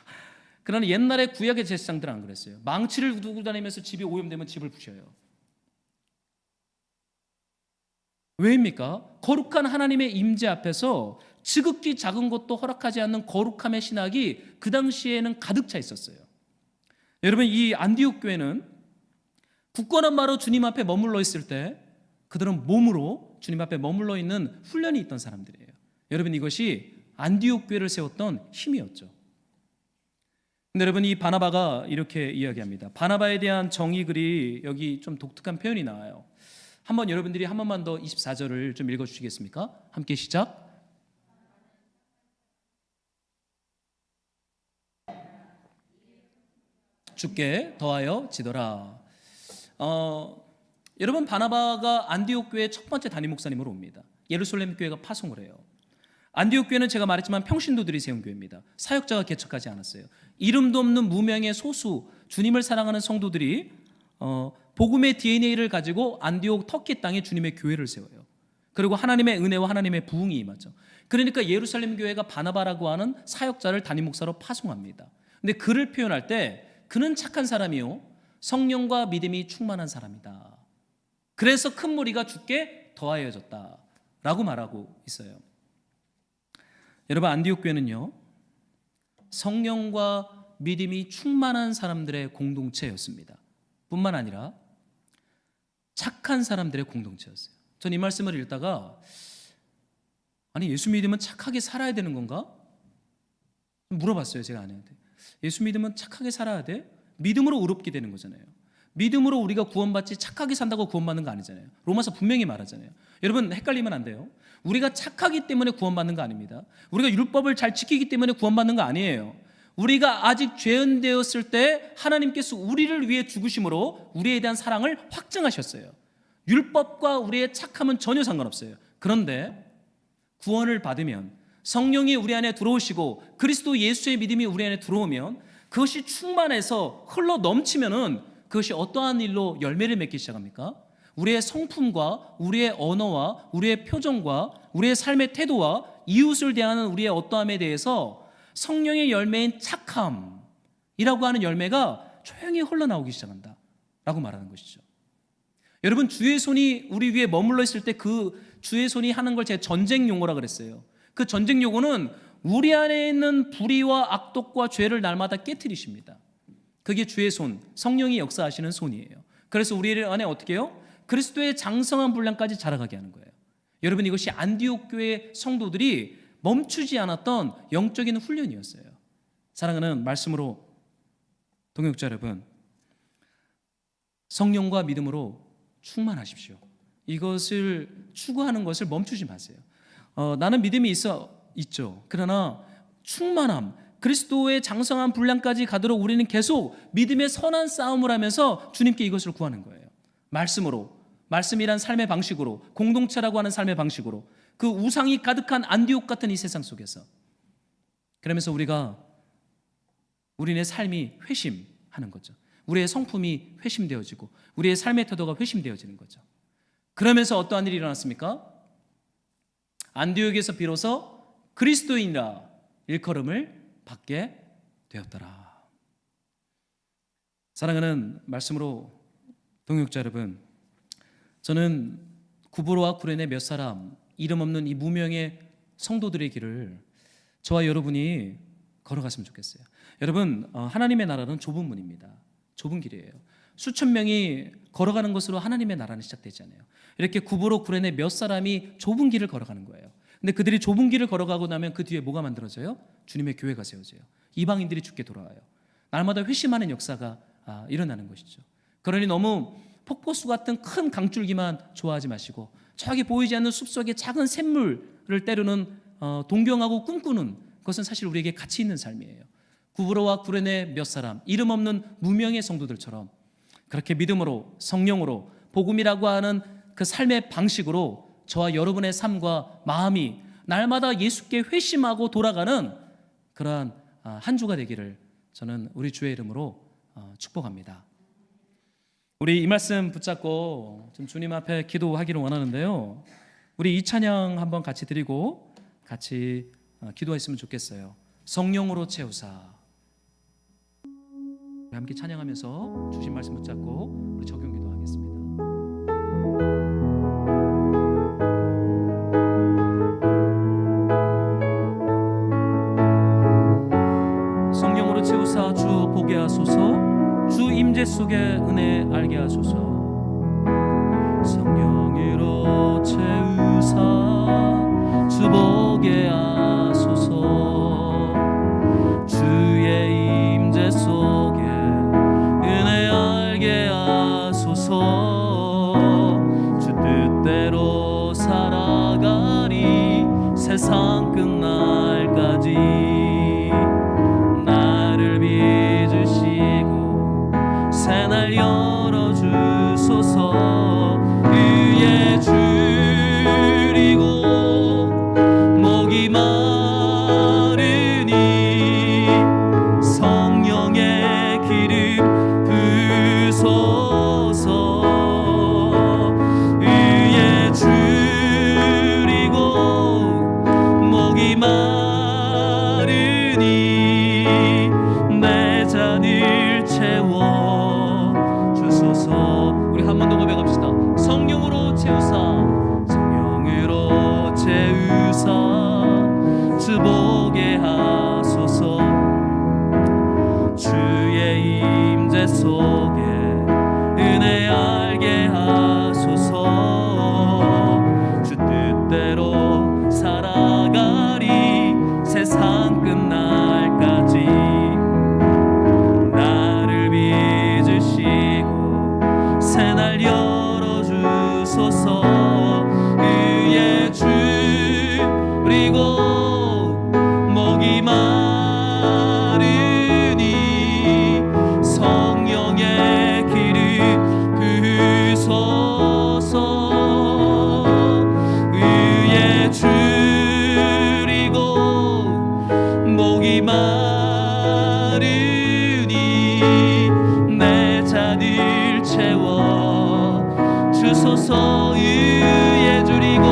그러나 옛날에 구약의 제사장들은 안 그랬어요. 망치를 두고 다니면서 집이 오염되면 집을 부셔요. 왜입니까? 거룩한 하나님의 임재 앞에서 지극히 작은 것도 허락하지 않는 거룩함의 신학이 그 당시에는 가득 차 있었어요. 여러분, 이 안디옥 교회는 굳건한 마로 주님 앞에 머물러 있을 때 그들은 몸으로 주님 앞에 머물러 있는 훈련이 있던 사람들이에요. 여러분, 이것이 안디옥 교회를 세웠던 힘이었죠. 근데 여러분, 이 바나바가 이렇게 이야기합니다. 바나바에 대한 정의글이 여기 좀 독특한 표현이 나와요. 한번 여러분들이 한 번만 더 24절을 좀 읽어주시겠습니까? 함께 시작. 주께 더하여 지더라. 여러분, 바나바가 안디옥 교회 첫 번째 담임 목사님으로 옵니다. 예루살렘 교회가 파송을 해요. 안디옥 교회는 제가 말했지만 평신도들이 세운 교회입니다. 사역자가 개척하지 않았어요. 이름도 없는 무명의 소수 주님을 사랑하는 성도들이 복음의 DNA를 가지고 안디옥 터키 땅에 주님의 교회를 세워요. 그리고 하나님의 은혜와 하나님의 부흥이 임하죠. 그러니까 예루살렘 교회가 바나바라고 하는 사역자를 담임 목사로 파송합니다. 근데 그를 표현할 때 그는 착한 사람이요 성령과 믿음이 충만한 사람이다. 그래서 큰 무리가 주께 더하여졌다라고 말하고 있어요. 여러분, 안디옥 교회는요, 성령과 믿음이 충만한 사람들의 공동체였습니다. 뿐만 아니라 착한 사람들의 공동체였어요. 전 이 말씀을 읽다가 아니, 예수 믿으면 착하게 살아야 되는 건가? 물어봤어요, 제가 아내한테. 예수 믿으면 착하게 살아야 돼? 믿음으로 의롭게 되는 거잖아요. 믿음으로 우리가 구원받지 착하게 산다고 구원받는 거 아니잖아요. 로마서 분명히 말하잖아요. 여러분, 헷갈리면 안 돼요. 우리가 착하기 때문에 구원받는 거 아닙니다. 우리가 율법을 잘 지키기 때문에 구원받는 거 아니에요. 우리가 아직 죄인되었을 때 하나님께서 우리를 위해 죽으심으로 우리에 대한 사랑을 확증하셨어요. 율법과 우리의 착함은 전혀 상관없어요. 그런데 구원을 받으면 성령이 우리 안에 들어오시고 그리스도 예수의 믿음이 우리 안에 들어오면 그것이 충만해서 흘러 넘치면은 그것이 어떠한 일로 열매를 맺기 시작합니까? 우리의 성품과 우리의 언어와 우리의 표정과 우리의 삶의 태도와 이웃을 대하는 우리의 어떠함에 대해서 성령의 열매인 착함이라고 하는 열매가 조용히 흘러나오기 시작한다 라고 말하는 것이죠. 여러분, 주의 손이 우리 위에 머물러 있을 때 그 주의 손이 하는 걸 제가 전쟁 용어라 그랬어요. 그 전쟁 용어는 우리 안에 있는 불의와 악독과 죄를 날마다 깨트리십니다. 그게 주의 손, 성령이 역사하시는 손이에요. 그래서 우리 안에 어떻게 해요? 그리스도의 장성한 분량까지 자라가게 하는 거예요. 여러분, 이것이 안디옥 교회 성도들이 멈추지 않았던 영적인 훈련이었어요. 사랑하는 말씀으로 동역자 여러분, 성령과 믿음으로 충만하십시오. 이것을 추구하는 것을 멈추지 마세요. 나는 믿음이 있죠. 그러나 충만함, 그리스도의 장성한 분량까지 가도록 우리는 계속 믿음의 선한 싸움을 하면서 주님께 이것을 구하는 거예요. 말씀으로, 말씀이란 삶의 방식으로, 공동체라고 하는 삶의 방식으로, 그 우상이 가득한 안디옥 같은 이 세상 속에서, 그러면서 우리의 삶이 회심하는 거죠. 우리의 성품이 회심되어지고 우리의 삶의 태도가 회심되어지는 거죠. 그러면서 어떠한 일이 일어났습니까? 안디옥에서 비로소 그리스도인이라 일컬음을 받게 되었더라. 사랑하는 말씀으로 동역자 여러분, 저는 구브로와 구레네 몇 사람, 이름 없는 이 무명의 성도들의 길을 저와 여러분이 걸어갔으면 좋겠어요. 여러분, 하나님의 나라는 좁은 문입니다. 좁은 길이에요. 수천 명이 걸어가는 것으로 하나님의 나라는 시작되지 않아요. 이렇게 구브로 구레네 몇 사람이 좁은 길을 걸어가는 거예요. 근데 그들이 좁은 길을 걸어가고 나면 그 뒤에 뭐가 만들어져요? 주님의 교회가 세워져요. 이방인들이 죽게 돌아와요. 날마다 회심하는 역사가 일어나는 것이죠. 그러니 너무 폭포수 같은 큰 강줄기만 좋아하지 마시고 저기 보이지 않는 숲속의 작은 샘물을 때로는 동경하고 꿈꾸는 그것은 사실 우리에게 가치 있는 삶이에요. 구브로와 구레네 몇 사람, 이름 없는 무명의 성도들처럼 그렇게 믿음으로, 성령으로, 복음이라고 하는 그 삶의 방식으로 저와 여러분의 삶과 마음이 날마다 예수께 회심하고 돌아가는 그러한 한 주가 되기를 저는 우리 주의 이름으로 축복합니다. 우리 이 말씀 붙잡고 좀 주님 앞에 기도하기를 원하는데요, 우리 이 찬양 한번 같이 드리고 같이 기도했으면 좋겠어요. 성령으로 채우사. 함께 찬양하면서 주신 말씀 붙잡고 우리 적용 기도하겠습니다. 성령으로 채우사 주 보게 하소서. 주 임재 속에 은혜 알게 하소서. 성령으로 채우사 주 보게 하소서. 주의 임재 속에 은혜 알게 하소서. 주 뜻대로 살아가리 세상 끝날까지. 나를 빚으시고 새날 열어주소서. 의에 줄이고 목이 마르니 성령의 기름 부소서. 의에 줄이고 목이 마르니 내 잔을 채워 주소서. 우리 한 번 더 고백합시다. 성령으로 채우사. 성령으로 채우사 주 보게 하소서. 주의 임재 속에 은혜 알게 하소서. 주 뜻대로 살아가리 세상 끝날까지. 나를 빚으시고 새날 열어주소서. 의에 줄이고 목이 마르니 성령의 기름 부소서. 의에 줄이고 목이 마르니 내 잔을 채워 주소서. 의에 줄이고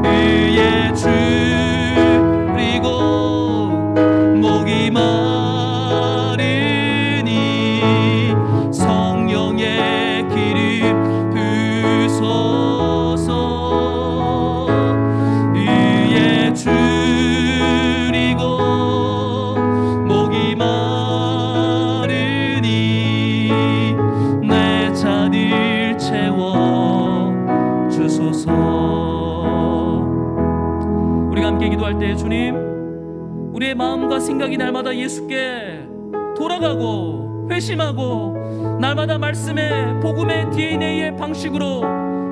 의에 줄이고 목이 마르니 성령의 기름 부소서. 의에 줄이고 목이 마르니 내 잔을 채워 가운데 주님, 우리의 마음과 생각이 날마다 예수께 돌아가고 회심하고 날마다 말씀의 복음의 DNA의 방식으로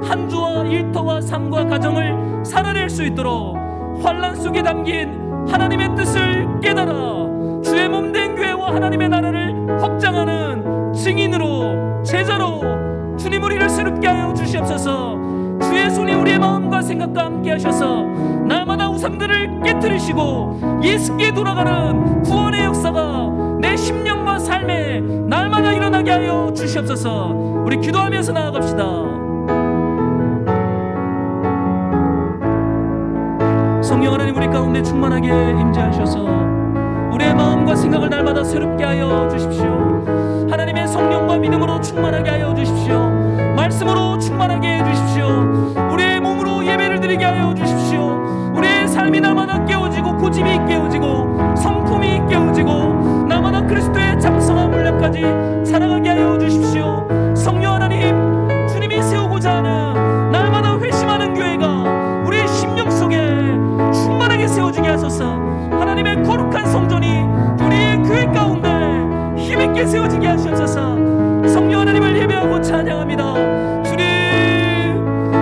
한 주와 일터와 삶과 가정을 살아낼 수 있도록 환난 속에 담긴 하나님의 뜻을 깨달아 주의 몸된 교회와 하나님의 나라를 확장하는 증인으로, 제자로 주님 우리를 새롭게 하여 주시옵소서. 주의 손이 우리의 마음과 생각과 함께 하셔서 날마다 우상들을 깨트리시고 예수께 돌아가는 구원의 역사가 내 심령과 삶에 날마다 일어나게 하여 주시옵소서. 우리 기도하면서 나아갑시다. 성령 하나님, 우리 가운데 충만하게 임재하셔서 우리의 마음과 생각을 날마다 새롭게 하여 주십시오. 하나님의 성령과 믿음으로 충만하게 하여 주십시오. 말씀으로 충만하게 해주십시오. 우리의 몸으로 예배를 드리게 하여 주십시오. 우리의 삶이 날마다 깨어지고 고집이 깨어지고 성품이 깨어지고 날마다 그리스도의 장성한 물량까지 살아가게 하여 주십시오. 성령 하나님, 주님이 세우고자 하는 날마다 회심하는 교회가 우리의 심령 속에 충만하게 세워지게 하소서. 하나님의 거룩한 성전이 우리의 교회 가운데 힘있게 세워지게 하시옵소서. 성령 하나님을 예배하고 찬양합니다.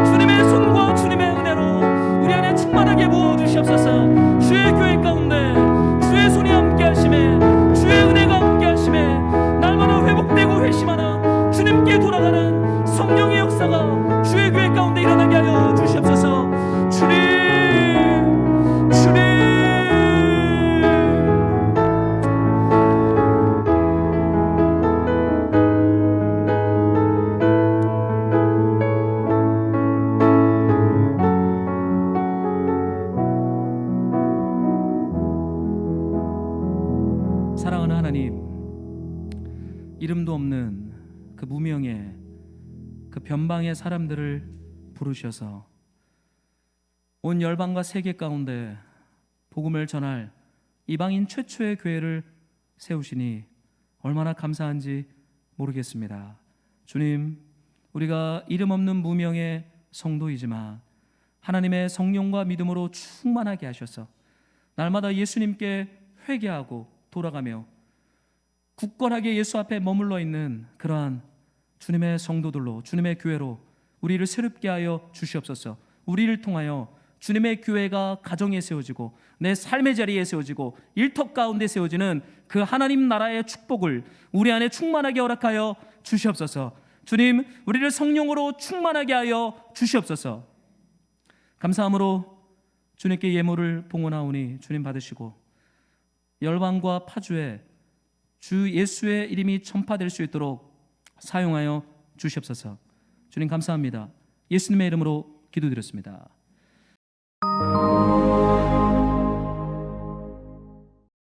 주님의 손과 주님의 은혜로 우리 안에 충만하게 부어주시옵소서. 주의 교회 가운데 주의 손이 함께 하심에, 주의 은혜가 함께 하심에 날마다 회복되고 회심하는 주님께 돌아가는 성령의 역사가 주의 교회 가운데 일어나게 하여 주시옵소서. 주님 사랑하는 하나님, 이름도 없는 그 무명의 그 변방의 사람들을 부르셔서 온 열방과 세계 가운데 복음을 전할 이방인 최초의 교회를 세우시니 얼마나 감사한지 모르겠습니다. 주님, 우리가 이름 없는 무명의 성도이지만 하나님의 성령과 믿음으로 충만하게 하셔서 날마다 예수님께 회개하고 돌아가며 굳건하게 예수 앞에 머물러 있는 그러한 주님의 성도들로, 주님의 교회로 우리를 새롭게 하여 주시옵소서. 우리를 통하여 주님의 교회가 가정에 세워지고 내 삶의 자리에 세워지고 일터 가운데 세워지는 그 하나님 나라의 축복을 우리 안에 충만하게 허락하여 주시옵소서. 주님, 우리를 성령으로 충만하게 하여 주시옵소서. 감사함으로 주님께 예물을 봉헌하오니 주님 받으시고 열방과 파주에 주 예수의 이름이 전파될 수 있도록 사용하여 주시옵소서. 주님 감사합니다. 예수님의 이름으로 기도드렸습니다.